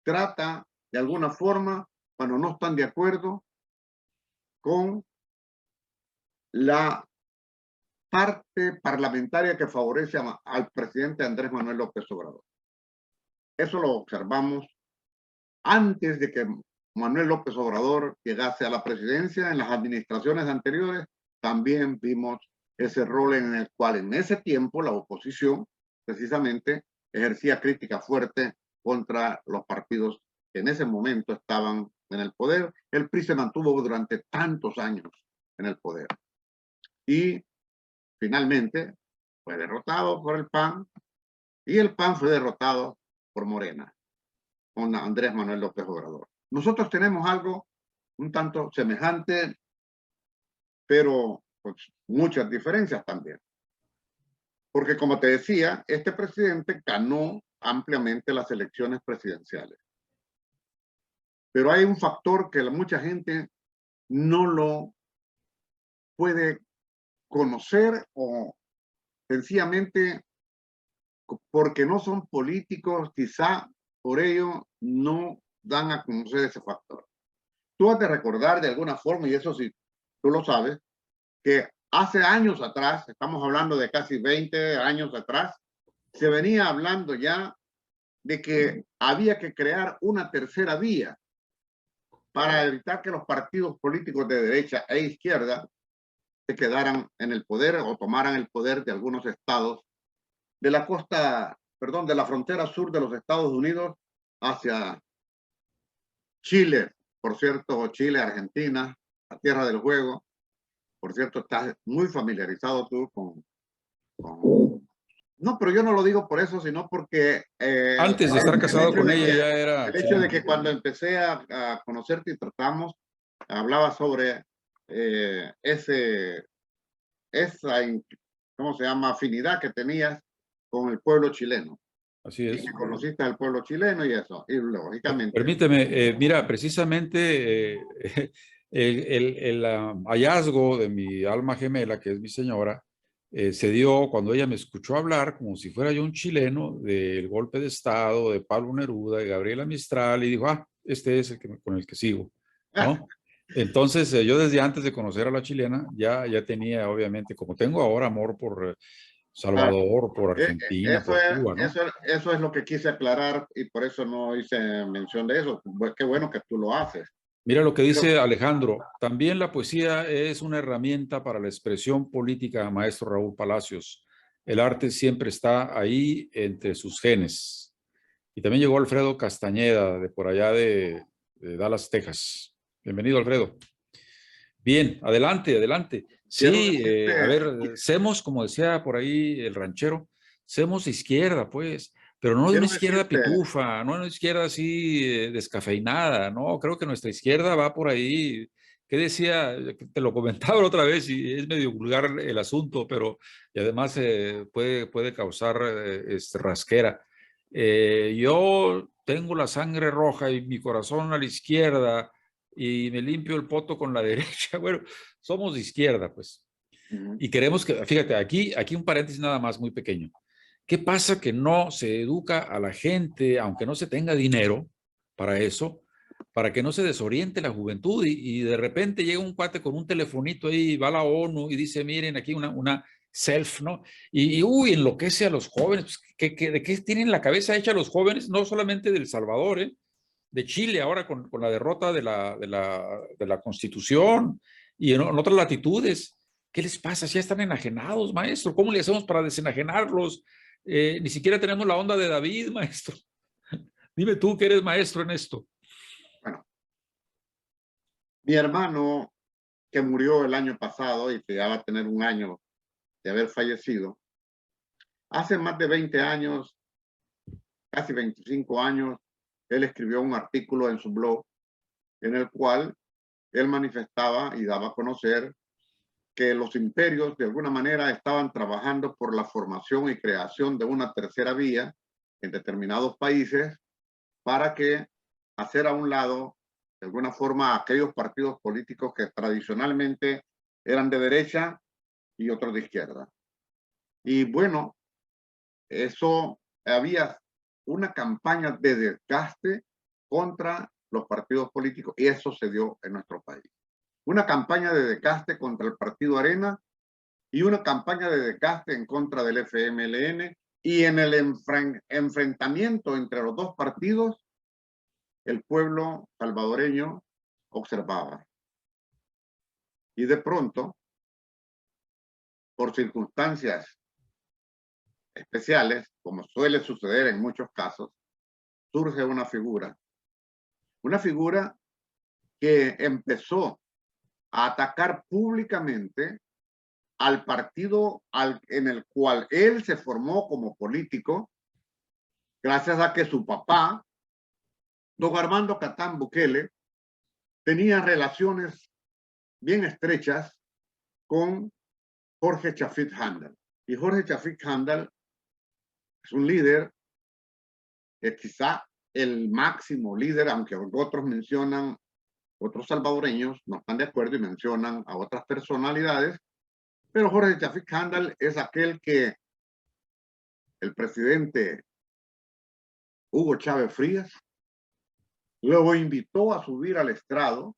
trata de alguna forma, cuando no están de acuerdo, con la parte parlamentaria que favorece al presidente Andrés Manuel López Obrador. Eso lo observamos antes de que Manuel López Obrador llegase a la presidencia. En las administraciones anteriores también vimos ese rol en el cual en ese tiempo la oposición precisamente ejercía crítica fuerte contra los partidos que en ese momento estaban en el poder. El PRI se mantuvo durante tantos años en el poder y finalmente fue derrotado por el PAN y el PAN fue derrotado por Morena, con Andrés Manuel López Obrador. Nosotros tenemos algo un tanto semejante, pero pues, muchas diferencias también. Porque como te decía, este presidente ganó ampliamente las elecciones presidenciales. Pero hay un factor que mucha gente no lo puede conocer o sencillamente porque no son políticos, quizá por ello no dan a conocer ese factor. Tú has de recordar de alguna forma, y eso sí, tú lo sabes, que hace años atrás, estamos hablando de casi 20 años atrás, se venía hablando ya de que había que crear una tercera vía para evitar que los partidos políticos de derecha e izquierda se quedaran en el poder o tomaran el poder de algunos estados de la costa, perdón, de la frontera sur de los Estados Unidos hacia Chile, por cierto, Chile, Argentina, la tierra del juego. Por cierto, estás muy familiarizado tú con... No, pero yo no lo digo por eso, sino porque... Antes de estar casado con ella ya era el hecho de chileno. que cuando empecé a conocerte y tratamos, hablaba sobre esa, ¿cómo se llama?, afinidad que tenías con el pueblo chileno. Así es. Y que conociste al pueblo chileno y eso, y lógicamente... Permíteme, mira, precisamente el hallazgo de mi alma gemela, que es mi señora, se dio cuando ella me escuchó hablar como si fuera yo un chileno del golpe de Estado, de Pablo Neruda, de Gabriela Mistral, y dijo, ah, este es el que, con el que sigo, ¿no? Entonces, yo desde antes de conocer a la chilena, ya tenía, obviamente, como tengo ahora amor por Salvador, por Argentina, por Cuba, ¿no? Eso es lo que quise aclarar y por eso no hice mención de eso. Qué bueno que tú lo haces. Mira lo que dice Alejandro, también la poesía es una herramienta para la expresión política, maestro Raúl Palacios. El arte siempre está ahí entre sus genes. Y también llegó Alfredo Castañeda, de por allá de Dallas, Texas. Bienvenido, Alfredo. Bien, adelante, adelante. Sí, a ver, semos, como decía por ahí el ranchero, semos de izquierda, pues, pero no de una izquierda pitufa, no de una izquierda así descafeinada, no, creo que nuestra izquierda va por ahí. ¿Qué decía? Te lo comentaba otra vez y es medio vulgar el asunto, pero y además puede causar rasquera. Yo tengo la sangre roja y mi corazón a la izquierda y me limpio el poto con la derecha. Bueno, somos de izquierda, pues. Y queremos que, fíjate, aquí un paréntesis nada más muy pequeño. ¿Qué pasa que no se educa a la gente, aunque no se tenga dinero para eso, para que no se desoriente la juventud y de repente llega un cuate con un telefonito ahí, va a la ONU y dice, miren, aquí una self, ¿no? Uy, enloquece a los jóvenes. Pues, ¿de qué tienen la cabeza hecha los jóvenes? No solamente del Salvador, de Chile ahora con la derrota de la Constitución y en otras latitudes. ¿Qué les pasa? Si ya están enajenados, maestro. ¿Cómo le hacemos para desenajenarlos? Ni siquiera tenemos la onda de David, maestro. Dime tú que eres maestro en esto. Bueno, mi hermano que murió el año pasado y que ya va a tener un año de haber fallecido, hace más de 20 años, casi 25 años, él escribió un artículo en su blog en el cual él manifestaba y daba a conocer que los imperios de alguna manera estaban trabajando por la formación y creación de una tercera vía en determinados países para que hacer a un lado de alguna forma aquellos partidos políticos que tradicionalmente eran de derecha y otros de izquierda. Y bueno, eso había una campaña de desgaste contra los partidos políticos y eso se dio en nuestro país. una campaña de desgaste contra el Partido Arena y una campaña de desgaste en contra del FMLN, y en el enfrentamiento entre los dos partidos, el pueblo salvadoreño observaba. Y de pronto, por circunstancias especiales, como suele suceder en muchos casos, surge una figura que empezó a atacar públicamente al partido en el cual él se formó como político, gracias a que su papá, don Armando Catán Bukele, tenía relaciones bien estrechas con Jorge Chafik Handal. Y Jorge Chafik Handal es un líder, es quizá el máximo líder, aunque otros mencionan, otros salvadoreños no están de acuerdo y mencionan a otras personalidades, pero Jorge Chafik Handal es aquel que el presidente Hugo Chávez Frías luego invitó a subir al estrado,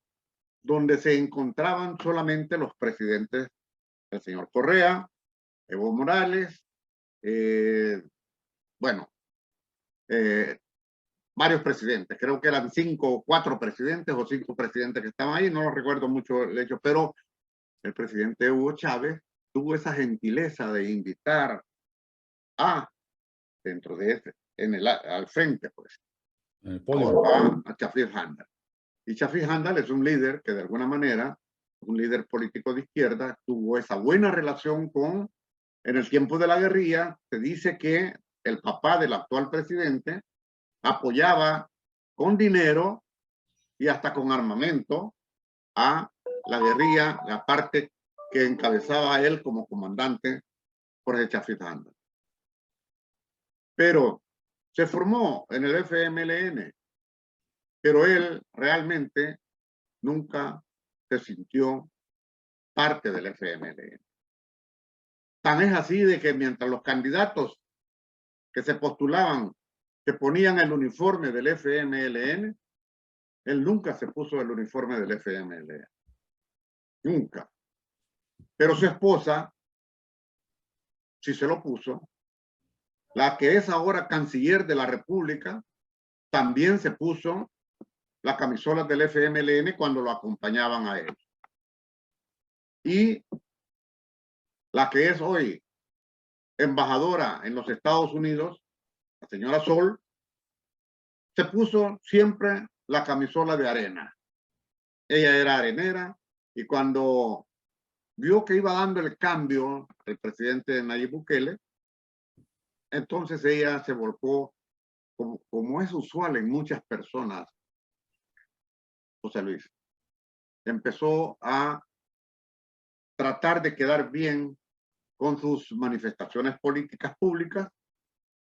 donde se encontraban solamente los presidentes, el señor Correa, Evo Morales, varios presidentes, creo que eran 4 presidentes o 5 presidentes que estaban ahí, no lo recuerdo mucho el hecho, pero el presidente Hugo Chávez tuvo esa gentileza de invitar dentro de al frente, pues, a Chafik Handal. Y Chafik Handal es un líder que de alguna manera, un líder político de izquierda, tuvo esa buena relación con, en el tiempo de la guerrilla, se dice que el papá del actual presidente apoyaba con dinero y hasta con armamento a la guerrilla, la parte que encabezaba a él como comandante Jorge Chafik Handal. Pero se formó en el FMLN, pero él realmente nunca se sintió parte del FMLN. Tan es así de que mientras los candidatos que se postulaban, que ponían el uniforme del FMLN, él nunca se puso el uniforme del FMLN. Nunca. Pero su esposa sí se lo puso. La que es ahora canciller de la República también se puso la camisola del FMLN cuando lo acompañaban a él. Y la que es hoy embajadora en los Estados Unidos, la señora Sol, se puso siempre la camisola de Arena. Ella era arenera y cuando vio que iba dando el cambio el presidente Nayib Bukele, entonces ella se volcó, como es usual en muchas personas, José Luis, empezó a tratar de quedar bien con sus manifestaciones políticas públicas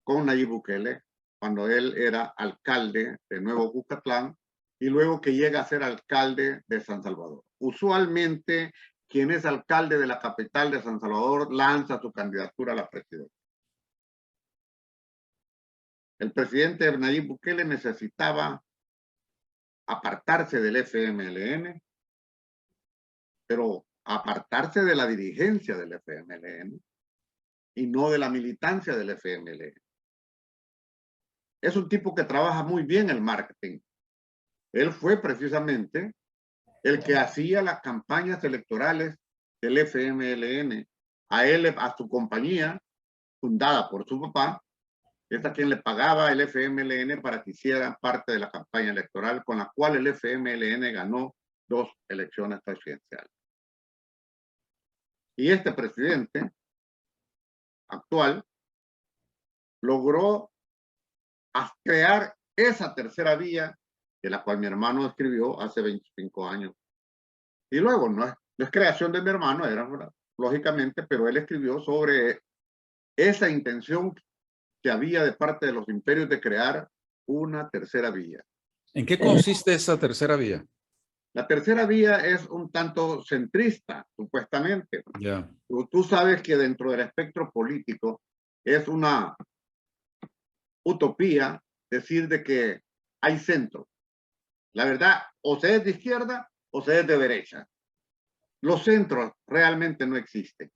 con Nayib Bukele, cuando él era alcalde de Nuevo Cucatlán y luego que llega a ser alcalde de San Salvador. Usualmente, quien es alcalde de la capital de San Salvador lanza su candidatura a la presidencia. El presidente Nayib Bukele necesitaba apartarse del FMLN, pero apartarse de la dirigencia del FMLN y no de la militancia del FMLN. Es un tipo que trabaja muy bien el marketing. Él fue precisamente el que hacía las campañas electorales del FMLN. A él, a su compañía, fundada por su papá, es a quien le pagaba el FMLN para que hiciera parte de la campaña electoral, con la cual el FMLN ganó 2 elecciones presidenciales. Y este presidente actual logró crear esa tercera vía de la cual mi hermano escribió hace 25 años. Y luego, no es creación de mi hermano, era lógicamente, pero él escribió sobre esa intención que había de parte de los imperios de crear una tercera vía. ¿En qué consiste esa tercera vía? La tercera vía es un tanto centrista, supuestamente. Yeah. Tú sabes que dentro del espectro político es una utopía decir de que hay centro. La verdad, o se es de izquierda o se es de derecha. los centros realmente no existen.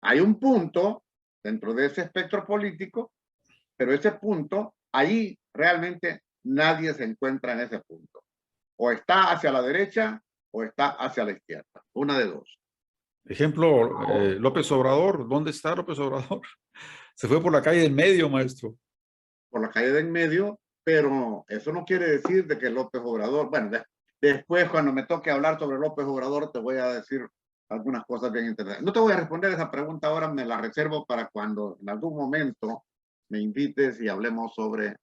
Hay un punto dentro de ese espectro político, pero ese punto, ahí realmente nadie se encuentra en ese punto. O está hacia la derecha o está hacia la izquierda. Una de dos. Ejemplo, López Obrador. ¿Dónde está López Obrador? Se fue por la calle del medio, maestro. Por la calle de en medio, pero eso no quiere decir de que López Obrador, bueno, después cuando me toque hablar sobre López Obrador te voy a decir algunas cosas bien interesantes. No te voy a responder esa pregunta ahora, me la reservo para cuando en algún momento me invites y hablemos sobre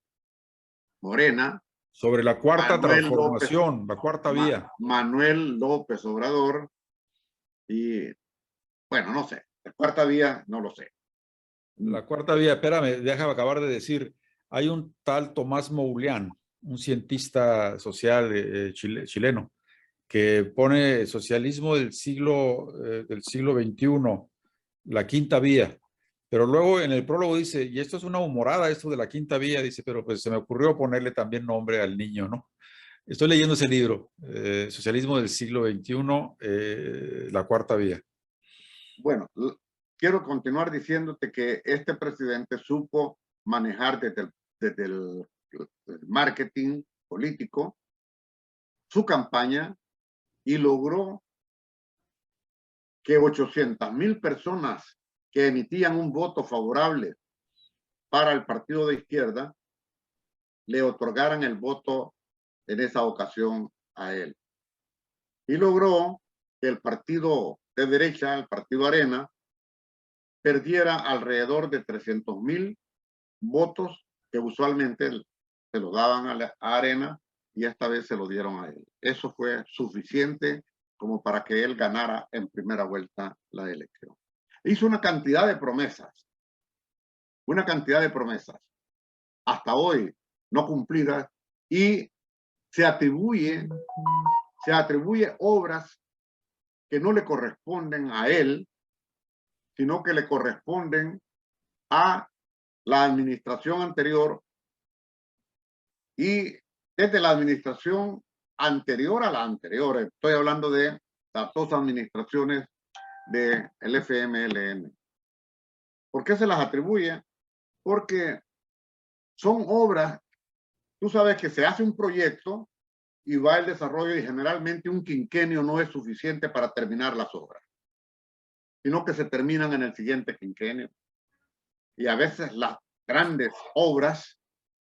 Morena. Sobre la cuarta Manuel López, transformación, la cuarta vía. Manuel López Obrador y, bueno, no sé, la cuarta vía no lo sé. La cuarta vía, espérame, déjame acabar de decir, hay un tal Tomás Moulian, un cientista social chileno, que pone socialismo del siglo XXI, la quinta vía. Pero luego en el prólogo dice, y esto es una humorada, esto de la quinta vía, dice, pero pues se me ocurrió ponerle también nombre al niño, ¿no? Estoy leyendo ese libro, Socialismo del siglo XXI, la cuarta vía. Bueno, quiero continuar diciéndote que este presidente supo manejar desde el marketing político su campaña y logró que 800,000 personas que emitían un voto favorable para el partido de izquierda le otorgaran el voto en esa ocasión a él. Y logró que el partido de derecha, el partido Arena, perdiera alrededor de 300,000 votos que usualmente se lo daban a Arena y esta vez se lo dieron a él. Eso fue suficiente como para que él ganara en primera vuelta la elección. Hizo una cantidad de promesas, hasta hoy no cumplidas, y se atribuye obras que no le corresponden a él, sino que le corresponden a la administración anterior, y desde la administración anterior a la anterior, estoy hablando de las dos administraciones del FMLN. ¿Por qué se las atribuye? Porque son obras, tú sabes que se hace un proyecto y va el desarrollo y generalmente un quinquenio no es suficiente para terminar las obras, sino que se terminan en el siguiente quinquenio. Y a veces las grandes obras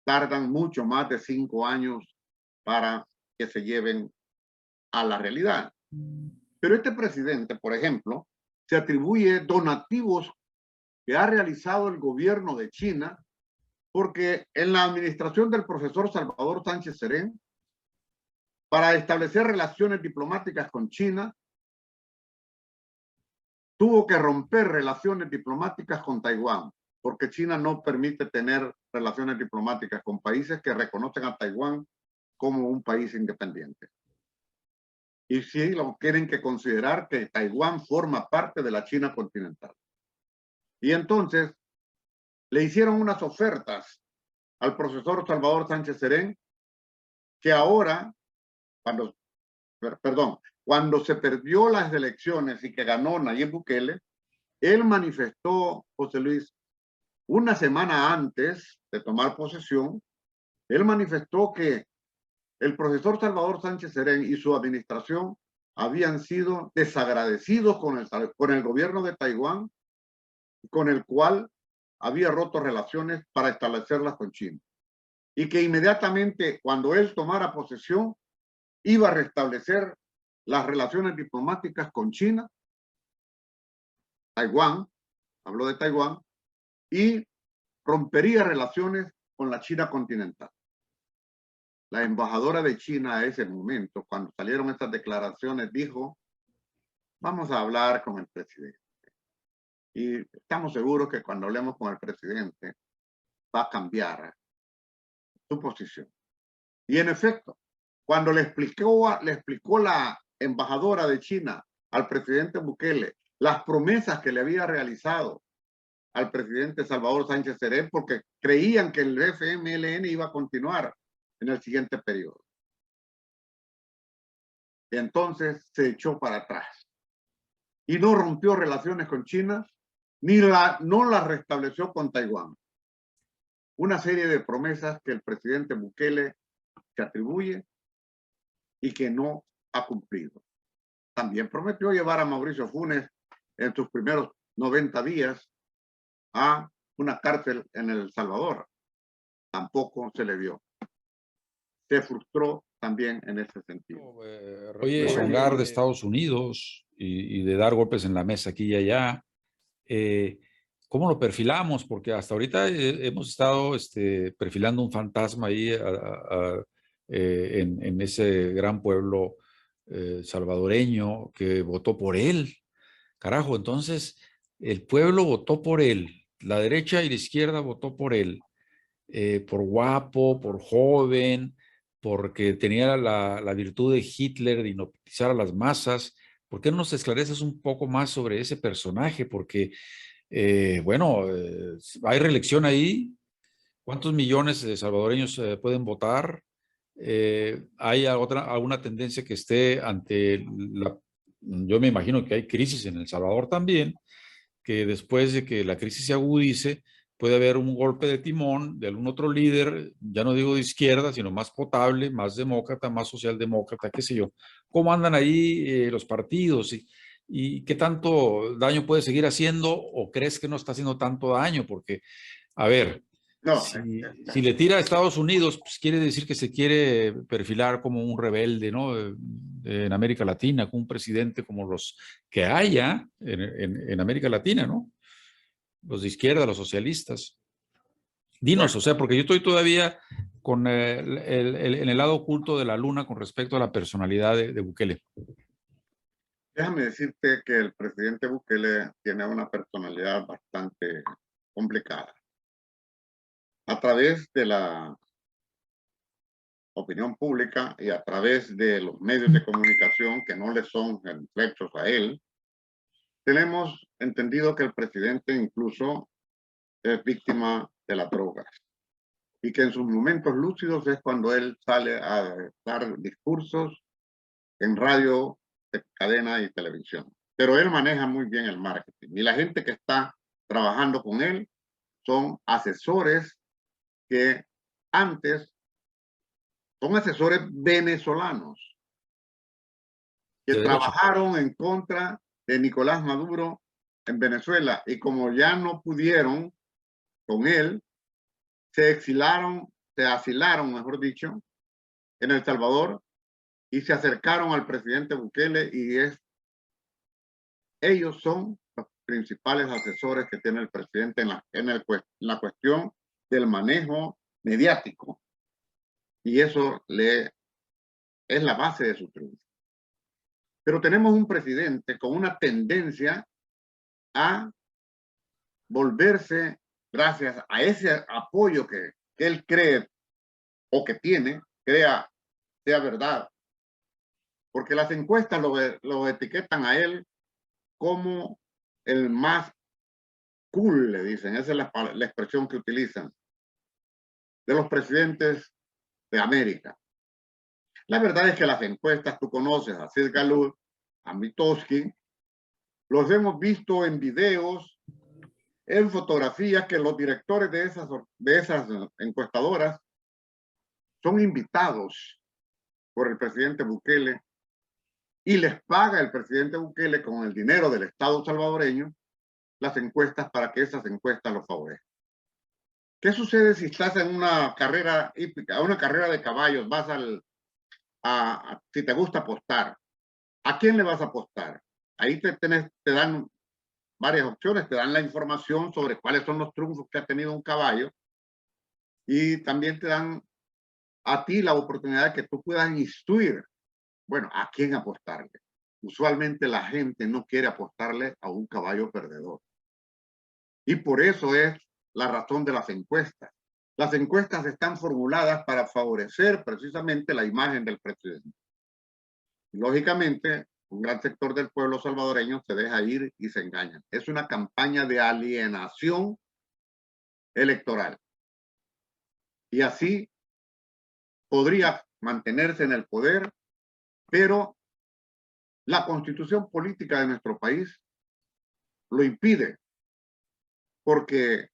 tardan mucho más de 5 años para que se lleven a la realidad. Pero este presidente, por ejemplo, se atribuye donativos que ha realizado el gobierno de China, porque en la administración del profesor Salvador Sánchez Serén, para establecer relaciones diplomáticas con China, tuvo que romper relaciones diplomáticas con Taiwán, porque China no permite tener relaciones diplomáticas con países que reconocen a Taiwán como un país independiente. Y sí lo tienen que considerar que Taiwán forma parte de la China continental. Y entonces le hicieron unas ofertas al profesor Salvador Sánchez Serén, que ahora, cuando se perdió las elecciones y que ganó Nayib Bukele, él manifestó, José Luis, una semana antes de tomar posesión, él manifestó que el profesor Salvador Sánchez Serén y su administración habían sido desagradecidos con el gobierno de Taiwán, con el cual había roto relaciones para establecerlas con China. Y que inmediatamente cuando él tomara posesión, iba a restablecer las relaciones diplomáticas con China, Taiwán, habló de Taiwán, y rompería relaciones con la China continental. La embajadora de China a ese momento, cuando salieron estas declaraciones, dijo, vamos a hablar con el presidente. Y estamos seguros que cuando hablemos con el presidente va a cambiar su posición. Y en efecto, cuando le explicó la embajadora de China al presidente Bukele las promesas que le había realizado al presidente Salvador Sánchez Serén, porque creían que el FMLN iba a continuar en el siguiente periodo. Y entonces se echó para atrás. y no rompió relaciones con China, no las restableció con Taiwán. Una serie de promesas que el presidente Bukele se atribuye y que no ha cumplido. También prometió llevar a Mauricio Funes en sus primeros 90 días a una cárcel en El Salvador. Tampoco se le dio. Se frustró también en ese sentido. Oye, rezongar de Estados Unidos y de dar golpes en la mesa aquí y allá. ¿Cómo lo perfilamos? Porque hasta ahorita hemos estado perfilando un fantasma ahí en ese gran pueblo salvadoreño que votó por él. Carajo, entonces el pueblo votó por él, la derecha y la izquierda votó por él, por guapo, por joven, porque tenía la virtud de Hitler de hipnotizar a las masas. ¿Por qué no nos esclareces un poco más sobre ese personaje? Porque bueno, hay reelección ahí. ¿Cuántos millones de salvadoreños pueden votar? ¿Hay alguna tendencia que esté ante la... Yo me imagino que hay crisis en El Salvador también, que después de que la crisis se agudice, puede haber un golpe de timón de algún otro líder, ya no digo de izquierda, sino más potable, más demócrata, más socialdemócrata, qué sé yo. ¿Cómo andan ahí los partidos? ¿Y qué tanto daño puede seguir haciendo o crees que no está haciendo tanto daño? Porque, a ver, No, si le tira a Estados Unidos, pues quiere decir que se quiere perfilar como un rebelde, ¿no? En América Latina, con un presidente como los que haya en América Latina, ¿no? Los de izquierda, los socialistas. Dinos, bueno, o sea, porque yo estoy todavía con en el lado oculto de la luna con respecto a la personalidad de Bukele. déjame decirte que el presidente Bukele tiene una personalidad bastante complicada. A través de la opinión pública y a través de los medios de comunicación que no le son estrechos a él, tenemos entendido que el presidente incluso es víctima de las drogas y que en sus momentos lúcidos es cuando él sale a dar discursos en radio, cadena y televisión. Pero él maneja muy bien el marketing y la gente que está trabajando con él son asesores que antes son asesores venezolanos que De derecha. trabajaron en contra de Nicolás Maduro en Venezuela y como ya no pudieron con él, se asilaron, mejor dicho, en El Salvador y se acercaron al presidente Bukele y ellos son los principales asesores que tiene el presidente en la cuestión del manejo mediático y eso es la base de su triunfo. Pero tenemos un presidente con una tendencia a volverse, gracias a ese apoyo que él cree o que tiene, sea verdad. Porque las encuestas lo etiquetan a él como el más cool, le dicen, esa es la expresión que utilizan, de los presidentes de América. La verdad es que las encuestas, tú conoces a Sid Galud, a Mitofsky, los hemos visto en videos, en fotografías que los directores de esas encuestadoras son invitados por el presidente Bukele y les paga el presidente Bukele con el dinero del Estado salvadoreño las encuestas para que esas encuestas lo favorezcan. ¿Qué sucede si estás en una carrera hípica, una carrera de caballos, vas si te gusta apostar? ¿A quién le vas a apostar? Ahí te dan varias opciones, te dan la información sobre cuáles son los triunfos que ha tenido un caballo y también te dan a ti la oportunidad de que tú puedas instruir, bueno, a quién apostarle. Usualmente la gente no quiere apostarle a un caballo perdedor. Y por eso es la razón de las encuestas. Las encuestas están formuladas para favorecer precisamente la imagen del presidente. Y lógicamente, un gran sector del pueblo salvadoreño se deja ir y se engaña. Es una campaña de alienación electoral. Y así podría mantenerse en el poder, pero La constitución política de nuestro país lo impide, porque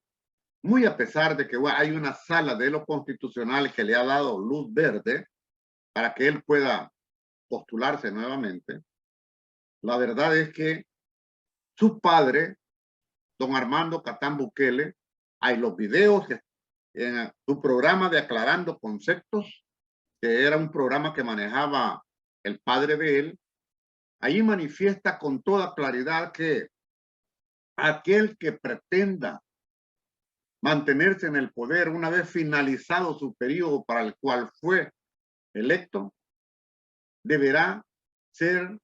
muy a pesar de que hay una sala de lo constitucional que le ha dado luz verde para que él pueda postularse nuevamente, la verdad es que su padre, don Armando Catán Bukele, hay los videos en su programa de Aclarando Conceptos, que era un programa que manejaba el padre de él, ahí manifiesta con toda claridad que aquel que pretenda mantenerse en el poder una vez finalizado su periodo para el cual fue electo, deberá ser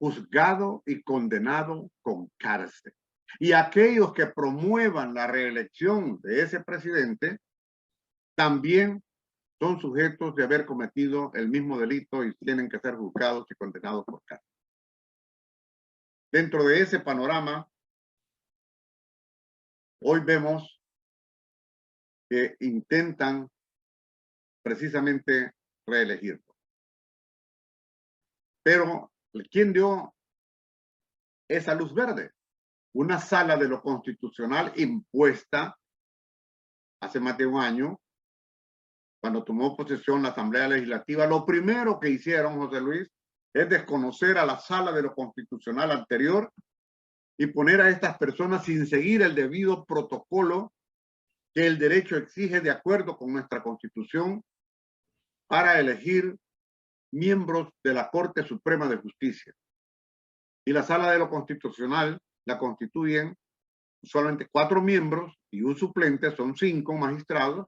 juzgado y condenado con cárcel. Y aquellos que promuevan la reelección de ese presidente también son sujetos de haber cometido el mismo delito y tienen que ser juzgados y condenados por cárcel. Dentro de ese panorama, hoy vemos que intentan precisamente reelegirlo. Pero, ¿quién dio esa luz verde? Una sala de lo constitucional impuesta hace más de un año, cuando tomó posesión la Asamblea Legislativa. Lo primero que hicieron, José Luis, es desconocer a la sala de lo constitucional anterior y poner a estas personas sin seguir el debido protocolo que el derecho exige de acuerdo con nuestra Constitución para elegir miembros de la Corte Suprema de Justicia. Y la Sala de lo Constitucional la constituyen solamente 4 miembros y un suplente, son 5 magistrados,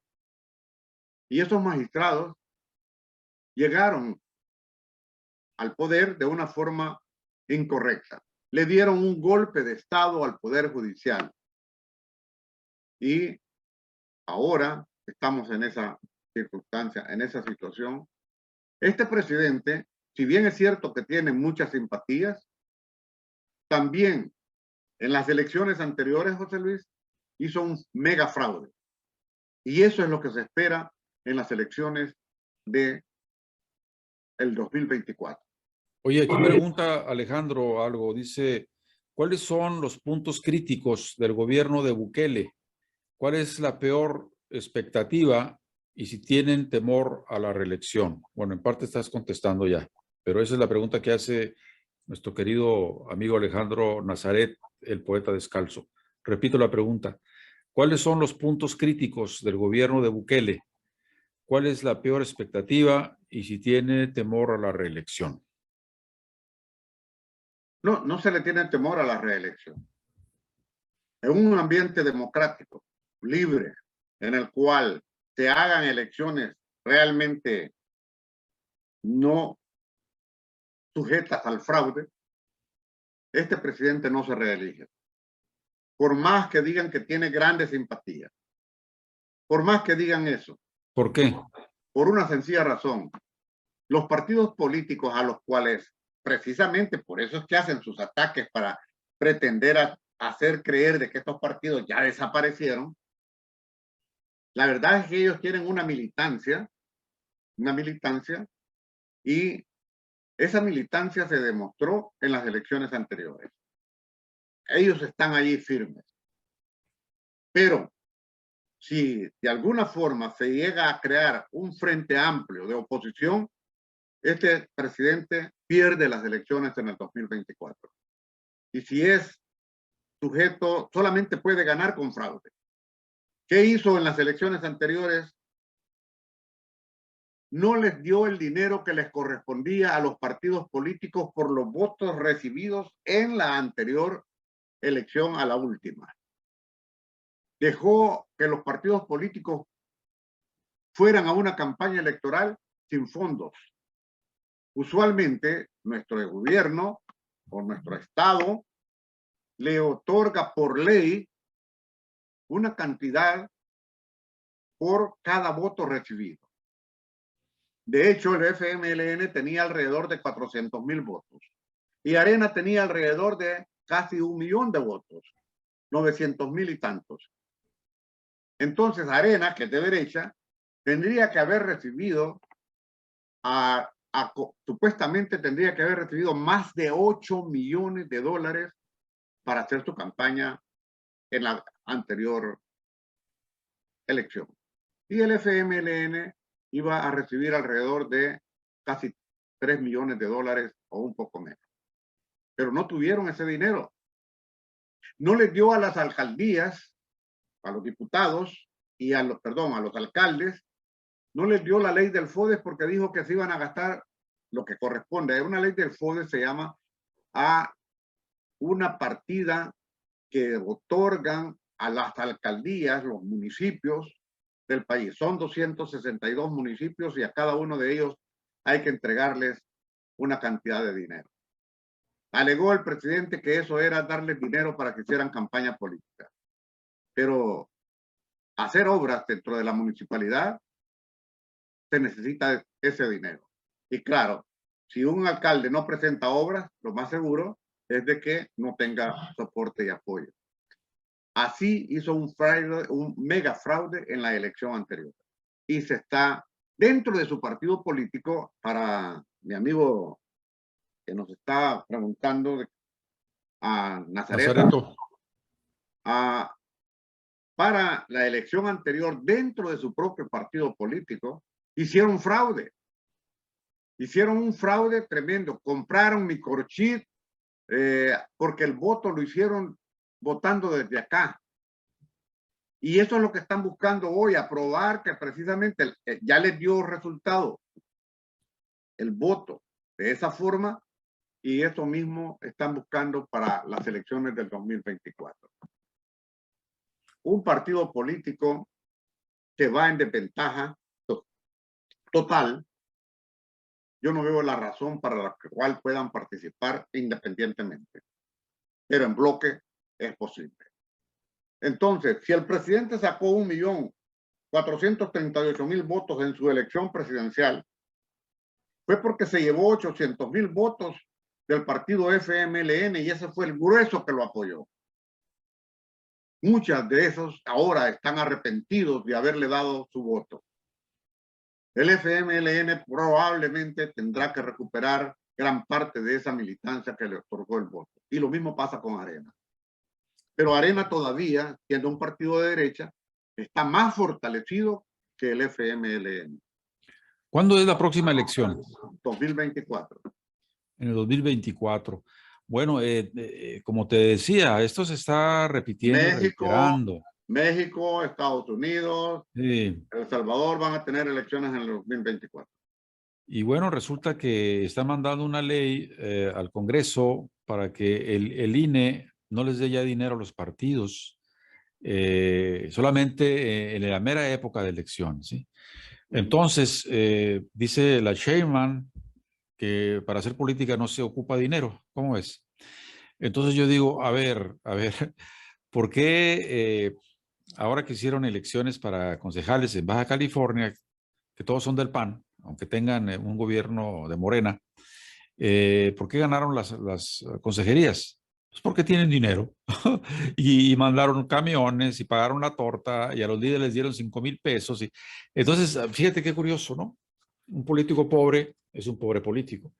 y esos magistrados llegaron al poder de una forma incorrecta. Le dieron un golpe de Estado al Poder Judicial. Y ahora estamos en esa circunstancia, en esa situación. Este presidente, si bien es cierto que tiene muchas simpatías, también en las elecciones anteriores, José Luis, hizo un mega fraude. Y eso es lo que se espera en las elecciones de el 2024. Oye, aquí pregunta Alejandro algo. Dice, ¿cuáles son los puntos críticos del gobierno de Bukele? ¿Cuál es la peor expectativa y si tienen temor a la reelección? Bueno, en parte estás contestando ya, pero esa es la pregunta que hace nuestro querido amigo Alejandro Nazaret, el poeta descalzo. Repito la pregunta. ¿Cuáles son los puntos críticos del gobierno de Bukele? ¿Cuál es la peor expectativa y si tiene temor a la reelección? No, no se le tiene temor a la reelección. En un ambiente democrático, libre, en el cual se hagan elecciones realmente no sujetas al fraude, este presidente no se reelige. Por más que digan que tiene grandes simpatías, por más que digan eso. ¿Por qué? Por una sencilla razón. Los partidos políticos a los cuales, precisamente por eso es que hacen sus ataques para pretender hacer creer de que estos partidos ya desaparecieron, la verdad es que ellos tienen una militancia, y esa militancia se demostró en las elecciones anteriores. Ellos están allí firmes. Pero si de alguna forma se llega a crear un frente amplio de oposición, este presidente pierde las elecciones en el 2024. Y si es sujeto, solamente puede ganar con fraude. ¿Qué hizo en las elecciones anteriores? No les dio el dinero que les correspondía a los partidos políticos por los votos recibidos en la anterior elección a la última. Dejó que los partidos políticos fueran a una campaña electoral sin fondos. Usualmente, nuestro gobierno o nuestro Estado le otorga por ley una cantidad por cada voto recibido. De hecho, el FMLN tenía alrededor de 400,000 votos y Arena tenía alrededor de casi 1,000,000 de votos, 900,000 y tantos. Entonces, Arena, que es de derecha, tendría que haber recibido a supuestamente tendría que haber recibido más de $8 millones para hacer su campaña en la anterior elección. Y el FMLN iba a recibir alrededor de casi $3 millones o un poco menos. Pero no tuvieron ese dinero. No les dio a las alcaldías, a los diputados y a los alcaldes, no les dio la ley del FODES porque dijo que se iban a gastar lo que corresponde. Una ley del FODES se llama a una partida que otorgan a las alcaldías, los municipios del país. Son 262 municipios y a cada uno de ellos hay que entregarles una cantidad de dinero. Alegó el presidente que eso era darles dinero para que hicieran campaña política. Pero hacer obras dentro de la municipalidad se necesita ese dinero. Y claro, si un alcalde no presenta obras, lo más seguro es de que no tenga soporte y apoyo. Así hizo un mega fraude en la elección anterior. Y se está dentro de su partido político, para mi amigo que nos está preguntando a Nazareto, para la elección anterior, dentro de su propio partido político, hicieron fraude. Hicieron un fraude tremendo. Compraron microchip porque el voto lo hicieron votando desde acá. Y eso es lo que están buscando hoy, aprobar que precisamente ya les dio resultado el voto de esa forma, y eso mismo están buscando para las elecciones del 2024. Un partido político que va en desventaja total, yo no veo la razón para la cual puedan participar independientemente, pero en bloque es posible. Entonces, si el presidente sacó 1.438.000 votos en su elección presidencial, fue porque se llevó 800.000 votos del partido FMLN y ese fue el grueso que lo apoyó. Muchas de esos ahora están arrepentidos de haberle dado su voto. El FMLN probablemente tendrá que recuperar gran parte de esa militancia que le otorgó el voto. Y lo mismo pasa con Arena. Pero Arena todavía, siendo un partido de derecha, está más fortalecido que el FMLN. ¿Cuándo es la próxima elección? 2024. En el 2024. Bueno, como te decía, esto se está repitiendo y reiterando. México, Estados Unidos, sí. El Salvador van a tener elecciones en el 2024. Y bueno, resulta que está mandando una ley al Congreso para que el INE no les dé ya dinero a los partidos, solamente en la mera época de elección, ¿sí? Entonces, dice la Sheinbaum que para hacer política no se ocupa dinero. ¿Cómo es? Entonces yo digo, a ver, ¿por qué ahora que hicieron elecciones para concejales en Baja California, que todos son del PAN, aunque tengan un gobierno de Morena, ¿por qué ganaron las consejerías? Pues porque tienen dinero y mandaron camiones y pagaron la torta y a los líderes les dieron 5,000 pesos. Entonces, fíjate qué curioso, ¿no? Un político pobre es un pobre político.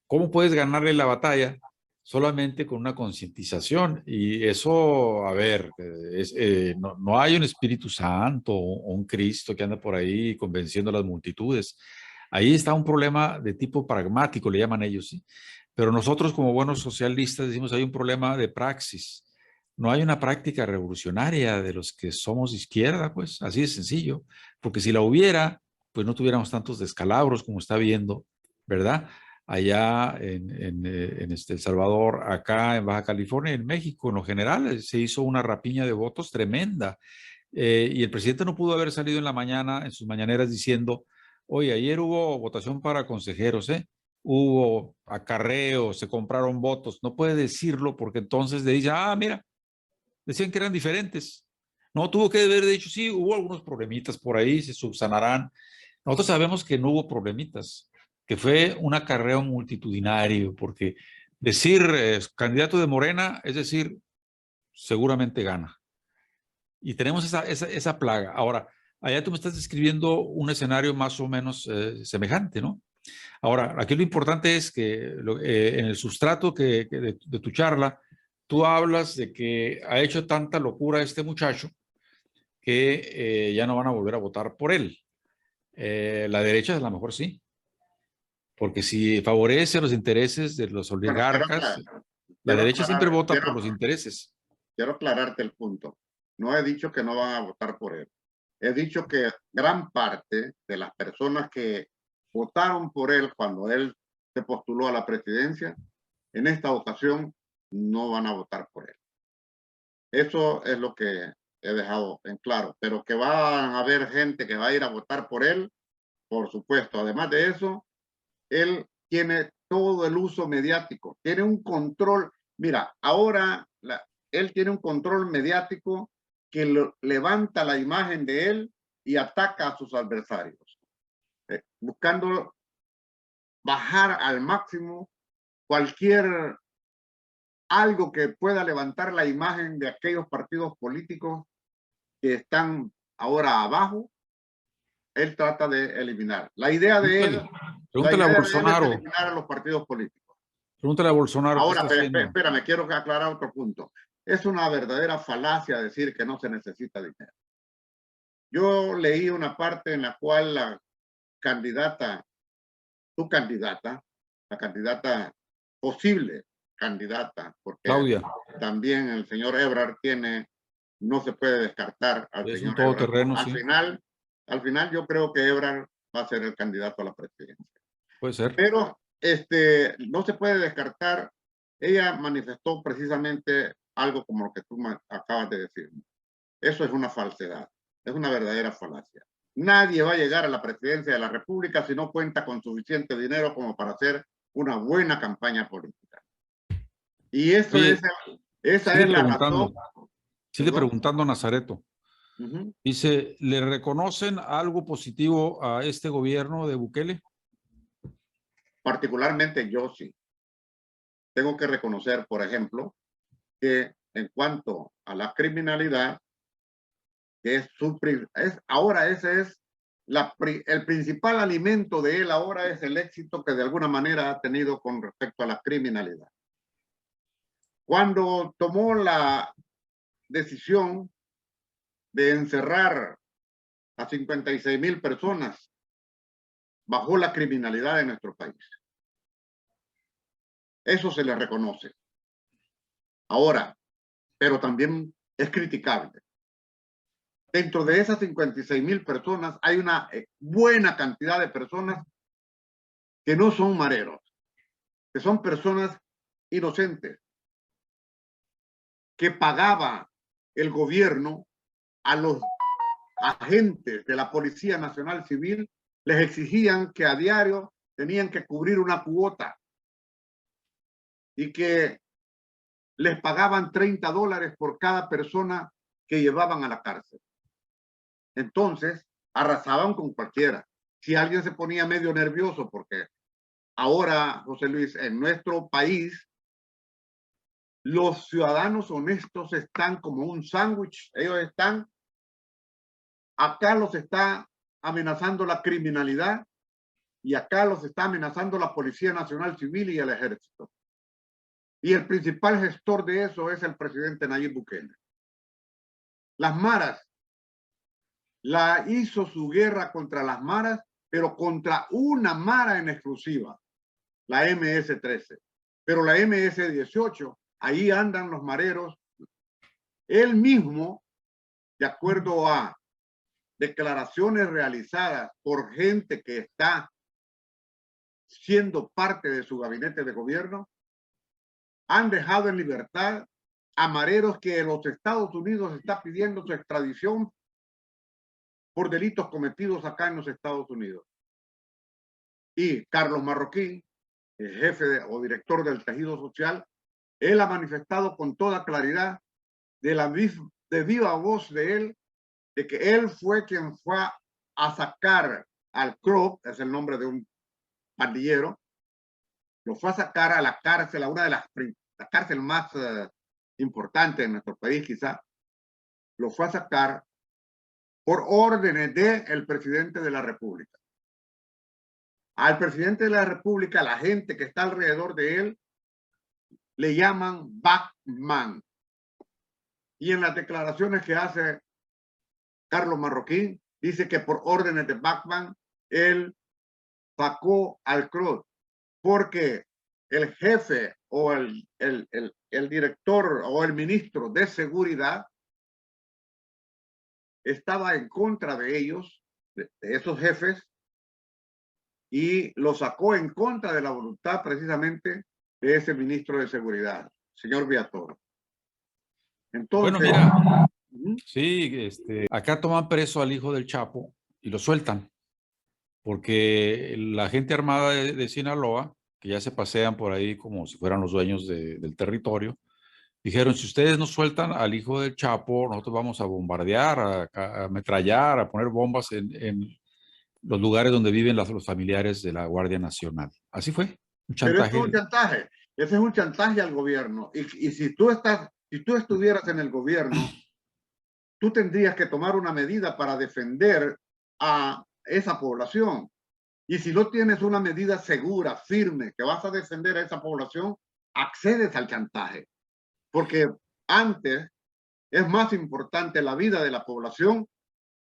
¿Cómo puedes ganarle la batalla? Solamente con una concientización. Y eso, a ver, no hay un Espíritu Santo o un Cristo que anda por ahí convenciendo a las multitudes. Ahí está un problema de tipo pragmático, le llaman ellos, ¿sí? Pero nosotros como buenos socialistas decimos hay un problema de praxis. No hay una práctica revolucionaria de los que somos izquierda, pues así de sencillo. Porque si la hubiera, pues no tuviéramos tantos descalabros como está viendo, ¿verdad? Allá en El Salvador, acá en Baja California, en México, en lo general, se hizo una rapiña de votos tremenda. Y el presidente no pudo haber salido en la mañana, en sus mañaneras, diciendo, oye, ayer hubo votación para consejeros, hubo acarreos, se compraron votos. No puede decirlo porque entonces le dice, mira, decían que eran diferentes. No, tuvo que haber dicho, sí, hubo algunos problemitas por ahí, se subsanarán. Nosotros sabemos que no hubo problemitas, que fue un acarreo multitudinario, porque decir candidato de Morena, es decir, seguramente gana. Y tenemos esa plaga. Ahora, allá tú me estás describiendo un escenario más o menos semejante, ¿no? Ahora, aquí lo importante es que en el sustrato de tu charla, tú hablas de que ha hecho tanta locura este muchacho que ya no van a volver a votar por él. La derecha a lo mejor sí, porque si favorece los intereses de los Bueno, oligarcas, la quiero derecha siempre aclarar, vota por los intereses. quiero aclararte el punto. No he dicho que no van a votar por él. He dicho que gran parte de las personas que votaron por él cuando él se postuló a la presidencia, en esta ocasión no van a votar por él. Eso es lo que he dejado en claro. Pero que va a haber gente que va a ir a votar por él, por supuesto. Además de eso, él tiene todo el uso mediático, tiene un control. Mira, ahora él tiene un control mediático que levanta la imagen de él y ataca a sus adversarios, buscando bajar al máximo cualquier algo que pueda levantar la imagen de aquellos partidos políticos que están ahora abajo. Él trata de eliminar. La idea de él Pregúntale a es Bolsonaro, eliminar a los partidos políticos. pregúntale a Bolsonaro qué Ahora, está haciendo. espérame, quiero aclarar otro punto. Es una verdadera falacia decir que no se necesita dinero. Yo leí una parte en la cual la candidata, la candidata posible candidata, porque Claudia, también el señor Ebrard no se puede descartar al es un señor Ebrard. todoterreno, sí, Al final yo creo que Ebrard va a ser el candidato a la presidencia. puede ser. Pero no se puede descartar. Ella manifestó precisamente algo como lo que tú acabas de decir. Eso es una falsedad, es una verdadera falacia. Nadie va a llegar a la presidencia de la República si no cuenta con suficiente dinero como para hacer una buena campaña política. Y eso Oye, esa es la razón. sigue Perdón. preguntando Nazareto. Dice, ¿le reconocen algo positivo a este gobierno de Bukele? Particularmente yo sí. Tengo que reconocer, por ejemplo, que en cuanto a la criminalidad, que ahora ese es el principal alimento de él ahora es el éxito que de alguna manera ha tenido con respecto a la criminalidad. Cuando tomó la decisión de encerrar a 56,000 personas, bajó la criminalidad en nuestro país. Eso se le reconoce. Ahora, pero también es criticable. Dentro de esas 56,000 personas hay una buena cantidad de personas que no son mareros, que son personas inocentes, que pagaba el gobierno a los agentes de la Policía Nacional Civil, les exigían que a diario tenían que cubrir una cuota y que les pagaban $30 por cada persona que llevaban a la cárcel. Entonces, arrasaban con cualquiera. Si alguien se ponía medio nervioso, porque ahora, José Luis, en nuestro país, los ciudadanos honestos están como un sándwich. Ellos están, acá los está amenazando la criminalidad y acá los está amenazando la Policía Nacional Civil y el Ejército. Y el principal gestor de eso es el presidente Nayib Bukele. Las maras, la hizo su guerra contra las maras, pero contra una mara en exclusiva, la MS-13. Pero la MS-18, ahí andan los mareros. Él mismo, de acuerdo a declaraciones realizadas por gente que está siendo parte de su gabinete de gobierno, han dejado en libertad a mareros que los Estados Unidos está pidiendo su extradición por delitos cometidos acá en los Estados Unidos. Y Carlos Marroquín, el jefe o director del tejido social, él ha manifestado con toda claridad de viva voz de él, de que él fue quien fue a sacar al Crop, es el nombre de un pandillero, lo fue a sacar a la cárcel, a una de las cárceles más importantes en nuestro país quizá, lo fue a sacar por órdenes del presidente de la República. Al presidente de la República, la gente que está alrededor de él, le llaman Batman. Y en las declaraciones que hace Carlos Marroquín, dice que por órdenes de Batman, él sacó al Cruz, porque el jefe o el director o el ministro de seguridad estaba en contra de ellos, de esos jefes, y lo sacó en contra de la voluntad precisamente de ese ministro de seguridad, señor Viatoro. Bueno, Entonces, mira, sí, acá toman preso al hijo del Chapo y lo sueltan, porque la gente armada de Sinaloa, que ya se pasean por ahí como si fueran los dueños del territorio, dijeron, si ustedes nos sueltan al hijo del Chapo, nosotros vamos a bombardear, a ametrallar, a poner bombas en los lugares donde viven los familiares de la Guardia Nacional. Así fue, un pero esto es chantaje. un chantaje, ese es un chantaje al gobierno. Y si tú estuvieras en el gobierno, tú tendrías que tomar una medida para defender a esa población. Y si no tienes una medida segura, firme, que vas a defender a esa población, accedes al chantaje. Porque antes es más importante la vida de la población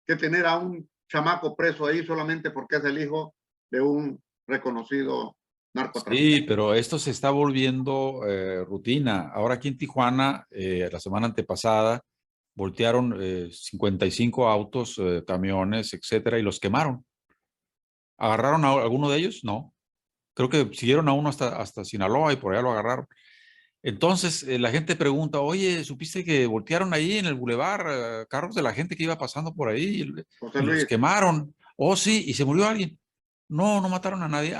que tener a un chamaco preso ahí solamente porque es el hijo de un reconocido narcotraficante. Sí, pero esto se está volviendo rutina. Ahora aquí en Tijuana, la semana antepasada, voltearon 55 autos, camiones, etcétera, y los quemaron. ¿Agarraron a alguno de ellos? No. Creo que siguieron a uno hasta Sinaloa y por allá lo agarraron. Entonces, la gente pregunta, oye, ¿supiste que voltearon ahí en el bulevar carros de la gente que iba pasando por ahí José y los Luis, quemaron? Oh, sí, y se murió alguien. No, no mataron a nadie.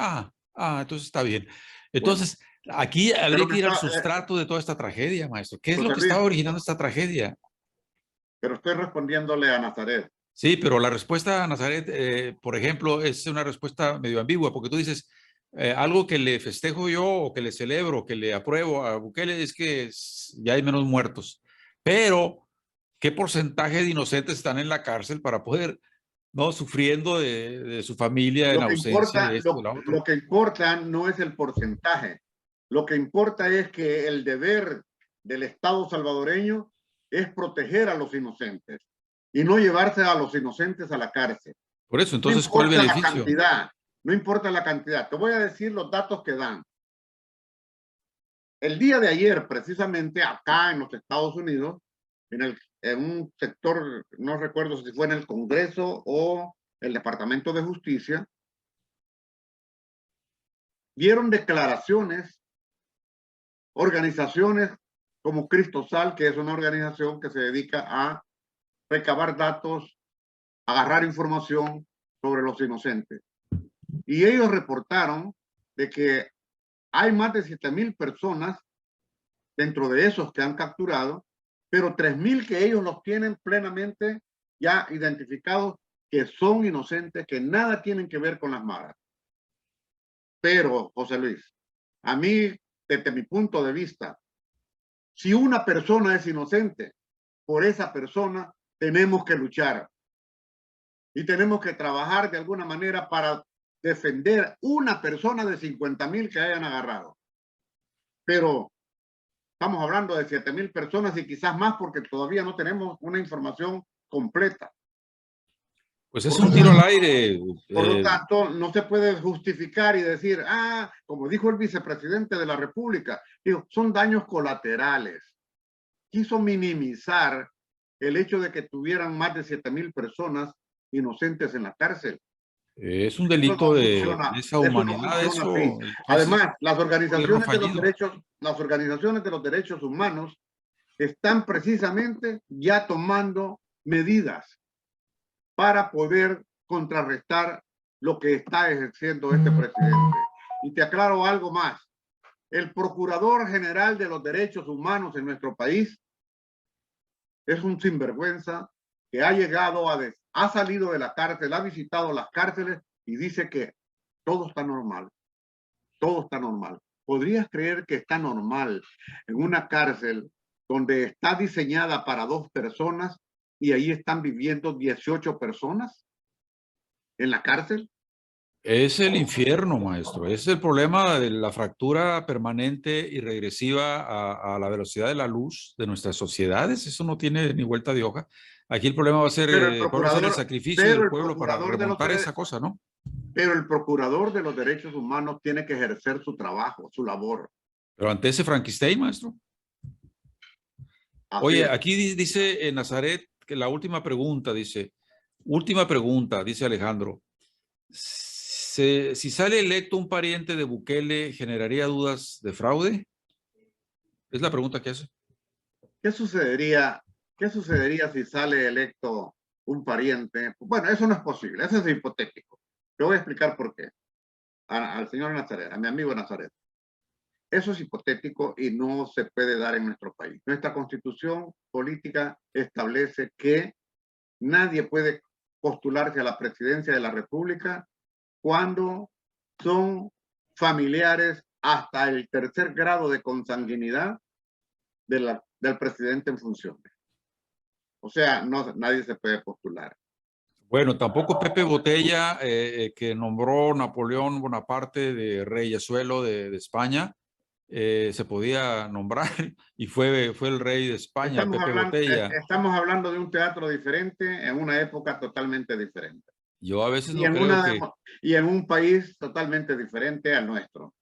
Entonces está bien. bueno, Entonces, aquí pero habría que ir al sustrato de toda esta tragedia, maestro. ¿Qué es lo José que Luis, estaba originando esta tragedia? pero estoy respondiéndole a Nazaret. Sí, pero la respuesta a Nazaret, por ejemplo, es una respuesta medio ambigua, porque tú dices, algo que le festejo yo o que le celebro, que le apruebo a Bukele es que ya hay menos muertos. Pero, ¿qué porcentaje de inocentes están en la cárcel para poder, no, sufriendo de su familia en Lo que ausencia importa, de esto y de la lo otro? que importa no es el porcentaje. Lo que importa es que el deber del Estado salvadoreño es proteger a los inocentes y no llevarse a los inocentes a la cárcel. Por eso, No entonces, ¿cuál importa la beneficio? cantidad, no importa la cantidad. Te voy a decir los datos que dan. El día de ayer, precisamente acá en los Estados Unidos, en un sector, no recuerdo si fue en el Congreso o el Departamento de Justicia, dieron declaraciones organizaciones como Cristosal, que es una organización que se dedica a recabar datos, agarrar información sobre los inocentes. Y ellos reportaron de que hay más de 7,000 personas dentro de esos que han capturado, pero 3,000 que ellos los tienen plenamente ya identificados que son inocentes, que nada tienen que ver con las maras. Pero, José Luis, a mí, desde mi punto de vista, si una persona es inocente, por esa persona tenemos que luchar y tenemos que trabajar de alguna manera para defender una persona de 50,000 que hayan agarrado. Pero estamos hablando de 7,000 personas y quizás más porque todavía no tenemos una información completa. Pues Por es lo un tiro tanto, al aire. por lo tanto, no se puede justificar y decir, como dijo el vicepresidente de la República, dijo, son daños colaterales. Quiso minimizar el hecho de que tuvieran más de 7,000 personas inocentes en la cárcel. Es un Eso delito no de funciona, esa eso no humanidad, funciona así. eso. Entonces, Además, gobierno fallido. las organizaciones de los derechos humanos están precisamente ya tomando medidas para poder contrarrestar lo que está ejerciendo este presidente. Y te aclaro algo más. El Procurador General de los Derechos Humanos en nuestro país es un sinvergüenza que ha salido de la cárcel, ha visitado las cárceles y dice que todo está normal, todo está normal. ¿Podrías creer que está normal en una cárcel donde está diseñada para 2 personas y ahí están viviendo 18 personas en la cárcel? Es el infierno, maestro. Es el problema de la fractura permanente y regresiva a la velocidad de la luz de nuestras sociedades. Eso no tiene ni vuelta de hoja. Aquí el problema va a ser, Pero cuál va a ser el sacrificio pero del el pueblo para procurador de los remontar derechos, esa cosa, ¿no? pero el procurador de los derechos humanos tiene que ejercer su trabajo, su labor. Pero ante ese Frankenstein, maestro. Así Oye, es. aquí dice Nazaret que la última pregunta, dice Alejandro. Si sale electo un pariente de Bukele, ¿generaría dudas de fraude? Es la pregunta que hace. ¿Qué sucedería, qué sucedería si sale electo un pariente? Bueno, eso no es posible, eso es hipotético. Te voy a explicar por qué. Al señor Nazaret, a mi amigo Nazaret. Eso es hipotético y no se puede dar en nuestro país. Nuestra constitución política establece que nadie puede postularse a la presidencia de la República cuando son familiares hasta el tercer grado de consanguinidad del presidente en funciones. O sea, no, nadie se puede postular. Bueno, tampoco Pepe Botella, que nombró Napoleón Bonaparte de reyesuelo de España, se podía nombrar y fue el rey de España, Pepe Botella. Estamos hablando de un teatro diferente en una época totalmente diferente. Yo a veces Y no en, creo que... y en un país totalmente diferente al nuestro.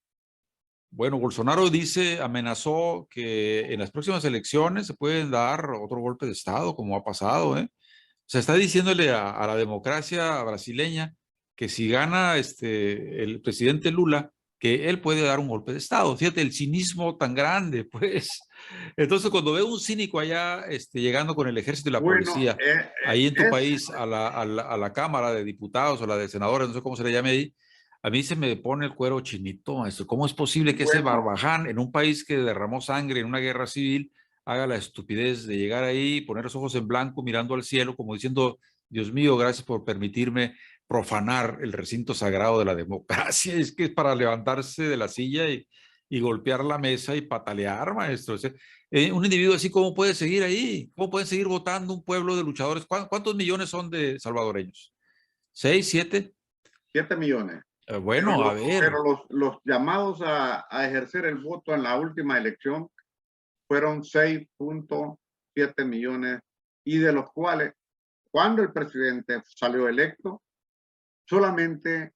Bueno, Bolsonaro dice, amenazó que en las próximas elecciones se pueden dar otro golpe de Estado, como ha pasado, ¿eh? O sea, está diciéndole a la democracia brasileña que si gana el presidente Lula, que él puede dar un golpe de Estado. Fíjate, el cinismo tan grande, pues. Entonces, cuando veo un cínico allá llegando con el ejército y la Bueno, policía, ahí en tu país, a la Cámara de Diputados o la de Senadores, no sé cómo se le llame ahí, a mí se me pone el cuero chinito, maestro. ¿Cómo es posible que ese bueno, barbaján, en un país que derramó sangre en una guerra civil, haga la estupidez de llegar ahí, poner los ojos en blanco, mirando al cielo, como diciendo, Dios mío, gracias por permitirme profanar el recinto sagrado de la democracia? Es que es para levantarse de la silla y golpear la mesa y patalear, maestro. O sea, un individuo así, ¿cómo puede seguir ahí? ¿Cómo puede seguir votando un pueblo de luchadores? ¿Cuántos millones son de salvadoreños? ¿6, 7? 7 millones. Bueno, a ver. Pero los llamados a ejercer el voto en la última elección fueron 6.7 millones y de los cuales, cuando el presidente salió electo, solamente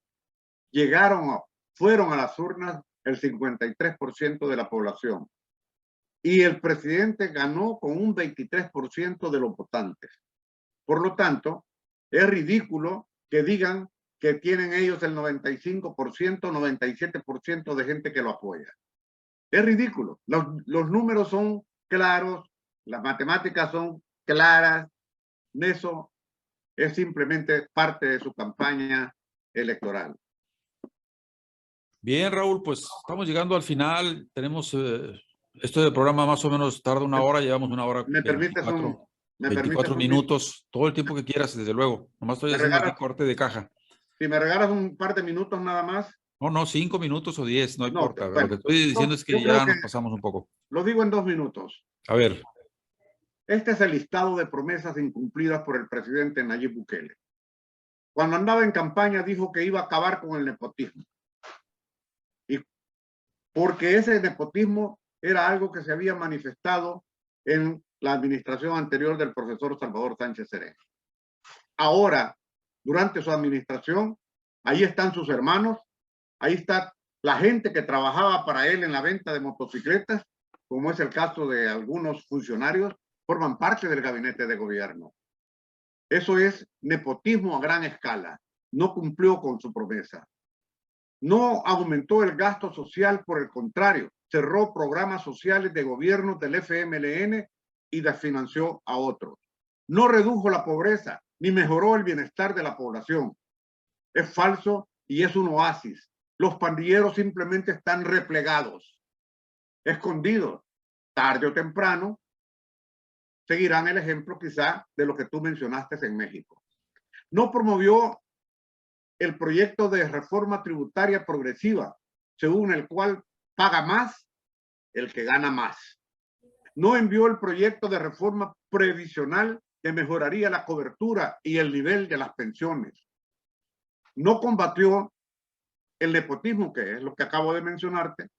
fueron a las urnas el 53% de la población. Y el presidente ganó con un 23% de los votantes. Por lo tanto, es ridículo que digan que tienen ellos el 95%, 97% de gente que lo apoya. Es ridículo. Los números son claros, las matemáticas son claras. Eso es simplemente parte de su campaña electoral. Bien, Raúl, pues estamos llegando al final. Tenemos esto de programa más o menos tarda una hora, llevamos una hora ¿Me permites 24 minutos, todo el tiempo que quieras, desde luego. Nomás estoy haciendo aquí corte de caja. Si me regalas un par de minutos nada más. No, 5 minutos o 10, no No, importa. Lo bueno, que estoy diciendo es que ya nos pasamos un poco. Lo digo en 2 minutos. A ver. Este es el listado de promesas incumplidas por el presidente Nayib Bukele. Cuando andaba en campaña dijo que iba a acabar con el nepotismo. Y porque ese nepotismo era algo que se había manifestado en la administración anterior del profesor Salvador Sánchez Serén. Ahora, durante su administración, ahí están sus hermanos, ahí está la gente que trabajaba para él en la venta de motocicletas, como es el caso de algunos funcionarios, forman parte del gabinete de gobierno. Eso es nepotismo a gran escala. No cumplió con su promesa. No aumentó el gasto social, por el contrario, cerró programas sociales de gobierno del FMLN y desfinanció a otros. No redujo la pobreza ni mejoró el bienestar de la población. Es falso y es un oasis. Los pandilleros simplemente están replegados, escondidos. Tarde o temprano seguirán el ejemplo quizá de lo que tú mencionaste en México. No promovió el proyecto de reforma tributaria progresiva, según el cual paga más el que gana más. No envió el proyecto de reforma previsional que mejoraría la cobertura y el nivel de las pensiones. No combatió el nepotismo, que es lo que acabo de mencionarte,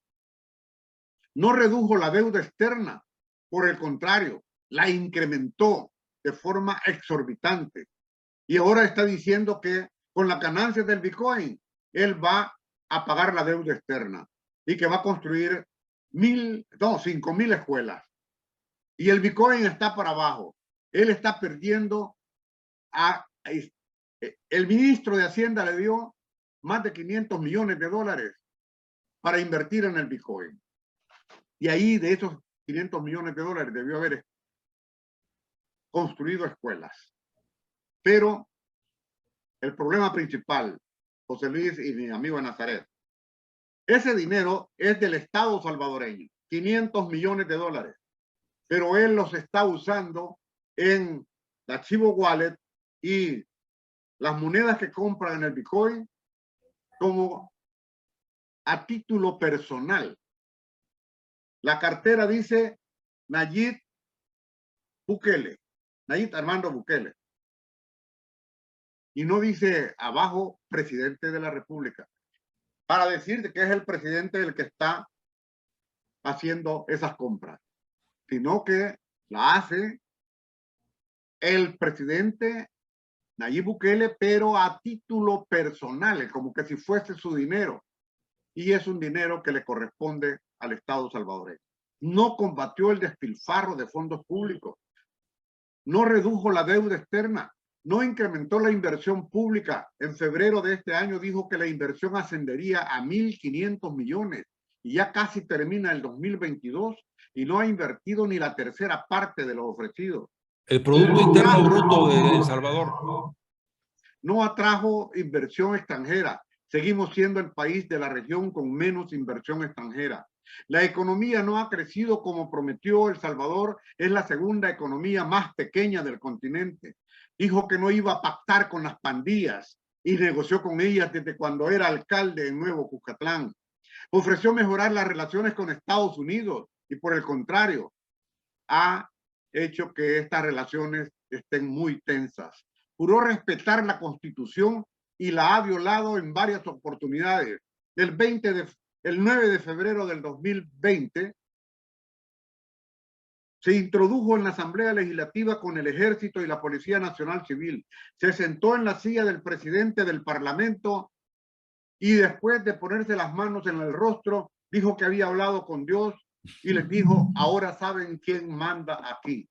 no redujo la deuda externa, por el contrario, la incrementó de forma exorbitante. Y ahora está diciendo que con las ganancias del Bitcoin, él va a pagar la deuda externa y que va a construir 5.000 escuelas. Y el Bitcoin está para abajo. Él está perdiendo el ministro de Hacienda le dio más de 500 millones de dólares para invertir en el Bitcoin. Y ahí de esos 500 millones de dólares debió haber construido escuelas. Pero el problema principal, José Luis y mi amigo Nazaret, ese dinero es del Estado salvadoreño, 500 millones de dólares, pero él los está usando en la Chivo Wallet y las monedas que compran en el Bitcoin como a título personal. La cartera dice Nayib Bukele, Nayib Armando Bukele. Y no dice abajo presidente de la República, para decir que es el presidente el que está haciendo esas compras, sino que la hace el presidente Nayib Bukele, pero a título personal, como que si fuese su dinero. Y es un dinero que le corresponde al Estado salvadoreño. No combatió el despilfarro de fondos públicos, no redujo la deuda externa, no incrementó la inversión pública. En febrero de este año dijo que la inversión ascendería a 1.500 millones y ya casi termina el 2022 y no ha invertido ni la tercera parte de lo ofrecido. El Producto Interno Bruto de El Salvador. No atrajo inversión extranjera. Seguimos siendo el país de la región con menos inversión extranjera. La economía no ha crecido como prometió El Salvador. Es la segunda economía más pequeña del continente. Dijo que no iba a pactar con las pandillas y negoció con ellas desde cuando era alcalde en Nuevo Cuscatlán. Ofreció mejorar las relaciones con Estados Unidos y por el contrario, ha hecho que estas relaciones estén muy tensas. Juró respetar la Constitución y la ha violado en varias oportunidades. El 9 de febrero del 2020 se introdujo en la Asamblea Legislativa con el Ejército y la Policía Nacional Civil. Se sentó en la silla del presidente del Parlamento y después de ponerse las manos en el rostro, dijo que había hablado con Dios y les dijo, ahora saben quién manda aquí.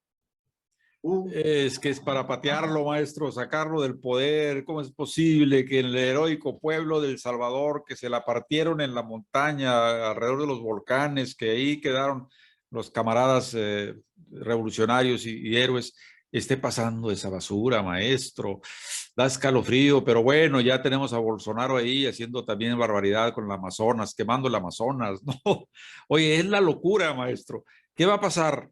Es que es para patearlo, maestro, sacarlo del poder. ¿Cómo es posible que en el heroico pueblo de El Salvador, que se la partieron en la montaña, alrededor de los volcanes, que ahí quedaron los camaradas revolucionarios y héroes, esté pasando esa basura, maestro? Da escalofrío, pero bueno, ya tenemos a Bolsonaro ahí haciendo también barbaridad con el Amazonas, quemando el Amazonas, ¿no? Oye, es la locura, maestro. ¿Qué va a pasar?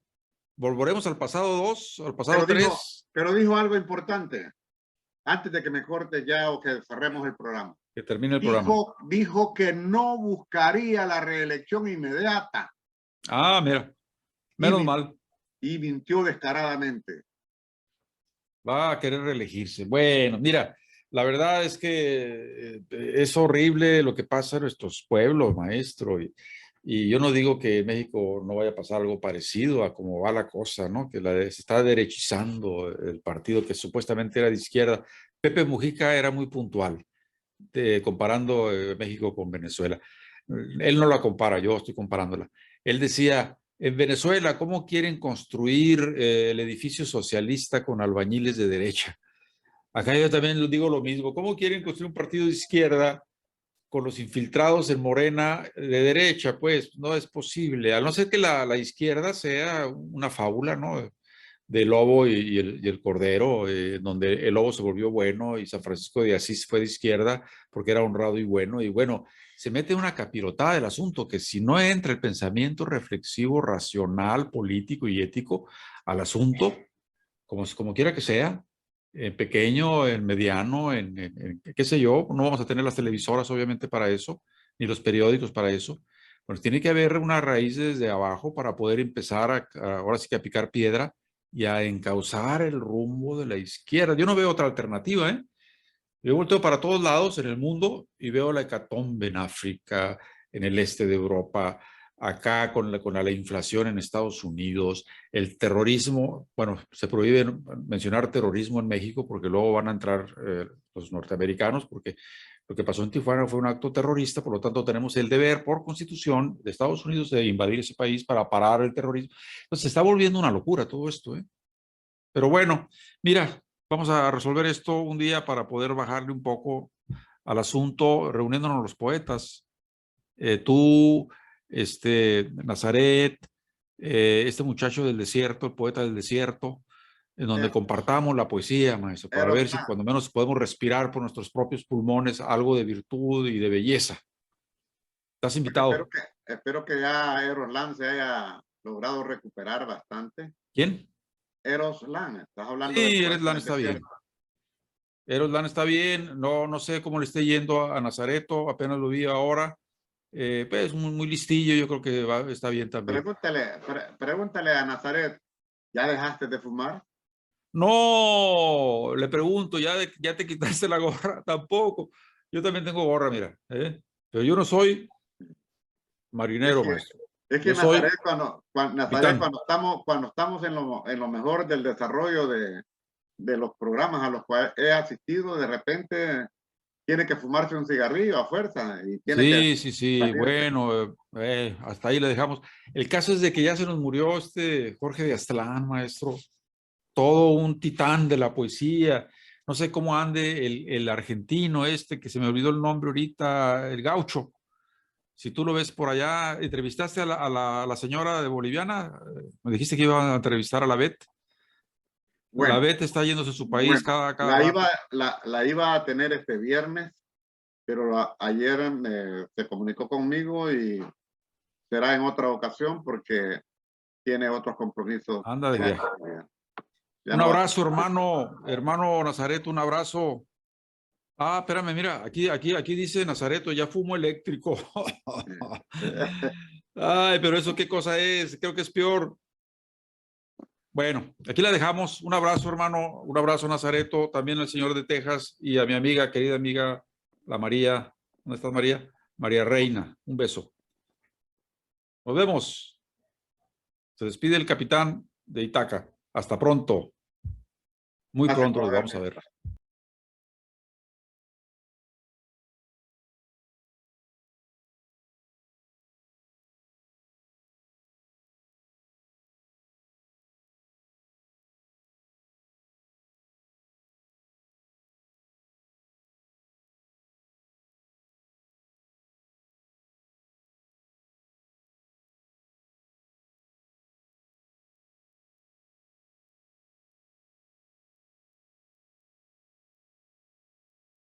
¿Volveremos al pasado 2, al pasado 3? Pero dijo algo importante, antes de que me corte ya o que cerremos el programa. Que termine el programa. Dijo que no buscaría la reelección inmediata. Ah, mira, menos mal. Y mintió descaradamente. Va a querer reelegirse. Bueno, mira, la verdad es que es horrible lo que pasa en nuestros pueblos, maestro. Y yo no digo que en México no vaya a pasar algo parecido a cómo va la cosa, ¿no? Que se está derechizando el partido que supuestamente era de izquierda. Pepe Mujica era muy puntual, comparando México con Venezuela. Él no la compara, yo estoy comparándola. Él decía, en Venezuela, ¿cómo quieren construir el edificio socialista con albañiles de derecha? Acá yo también digo lo mismo. ¿Cómo quieren construir un partido de izquierda con los infiltrados en Morena de derecha? Pues no es posible, a no ser que la izquierda sea una fábula, ¿no? De lobo y el cordero, donde el lobo se volvió bueno y San Francisco de Asís fue de izquierda porque era honrado y bueno, se mete una capirotada del asunto, que si no entra el pensamiento reflexivo, racional, político y ético al asunto, como quiera que sea, en pequeño, en mediano, qué sé yo, no vamos a tener las televisoras obviamente para eso, ni los periódicos para eso. Pues tiene que haber una raíz desde abajo para poder empezar ahora sí que a picar piedra y a encauzar el rumbo de la izquierda. Yo no veo otra alternativa, ¿eh? Yo volteo para todos lados en el mundo y veo la hecatombe en África, en el este de Europa, acá con la inflación en Estados Unidos, el terrorismo. Bueno, se prohíbe mencionar terrorismo en México porque luego van a entrar los norteamericanos, porque lo que pasó en Tijuana fue un acto terrorista. Por lo tanto tenemos el deber por constitución de Estados Unidos de invadir ese país para parar el terrorismo. Entonces se está volviendo una locura todo esto, ¿eh? Pero bueno, mira, vamos a resolver esto un día para poder bajarle un poco al asunto, reuniéndonos los poetas. Tú, Nazaret, este muchacho del desierto, el poeta del desierto, en donde Eh, compartamos la poesía, maestro, para Eros ver si cuando menos podemos respirar por nuestros propios pulmones algo de virtud y de belleza. Estás Bueno, invitado. espero que ya Eros Land se haya logrado recuperar bastante. ¿Quién? Eros Land, estás hablando del Sí, poeta Ereslan del está desierto. bien. Eroslan está bien, no sé cómo le esté yendo a Nazareto, apenas lo vi ahora, pues muy listillo, yo creo que está bien también. Pregúntale a Nazaret, ¿ya dejaste de fumar? No, le pregunto, ya te quitaste la gorra, tampoco. Yo también tengo gorra, mira, pero yo no soy Es marinero, que, maestro. es que Yo soy Nazaret, Nazaret capitán. cuando estamos en lo mejor del desarrollo de los programas a los cuales he asistido, de repente tiene que fumarse un cigarrillo a fuerza y tiene que Sí, salirse. bueno, hasta ahí le dejamos. El caso es de que ya se nos murió Jorge de Aztlán, maestro. Todo un titán de la poesía. No sé cómo ande el argentino que se me olvidó el nombre ahorita, el gaucho. Si tú lo ves por allá, entrevistaste a la señora de boliviana, me dijiste que iba a entrevistar a la Bet. La Bueno, Bet está yéndose a su país bueno, cada rato. la iba a tener este viernes, pero ayer se comunicó conmigo y será en otra ocasión porque tiene otros compromisos. Anda de viaje. Ya Un no va a abrazo, hermano Nazaret, un abrazo. Ah, espérame, mira, aquí dice Nazareto, ya fumo eléctrico. Ay, pero eso qué cosa es, creo que es peor. Bueno, aquí la dejamos. Un abrazo, hermano. Un abrazo, Nazareto. También al señor de Texas y a mi amiga, querida amiga, la María. ¿Dónde estás, María? María Reina. Un beso. Nos vemos. Se despide el capitán de Itaca. Hasta pronto. Muy Gracias pronto por los vamos haberme a ver.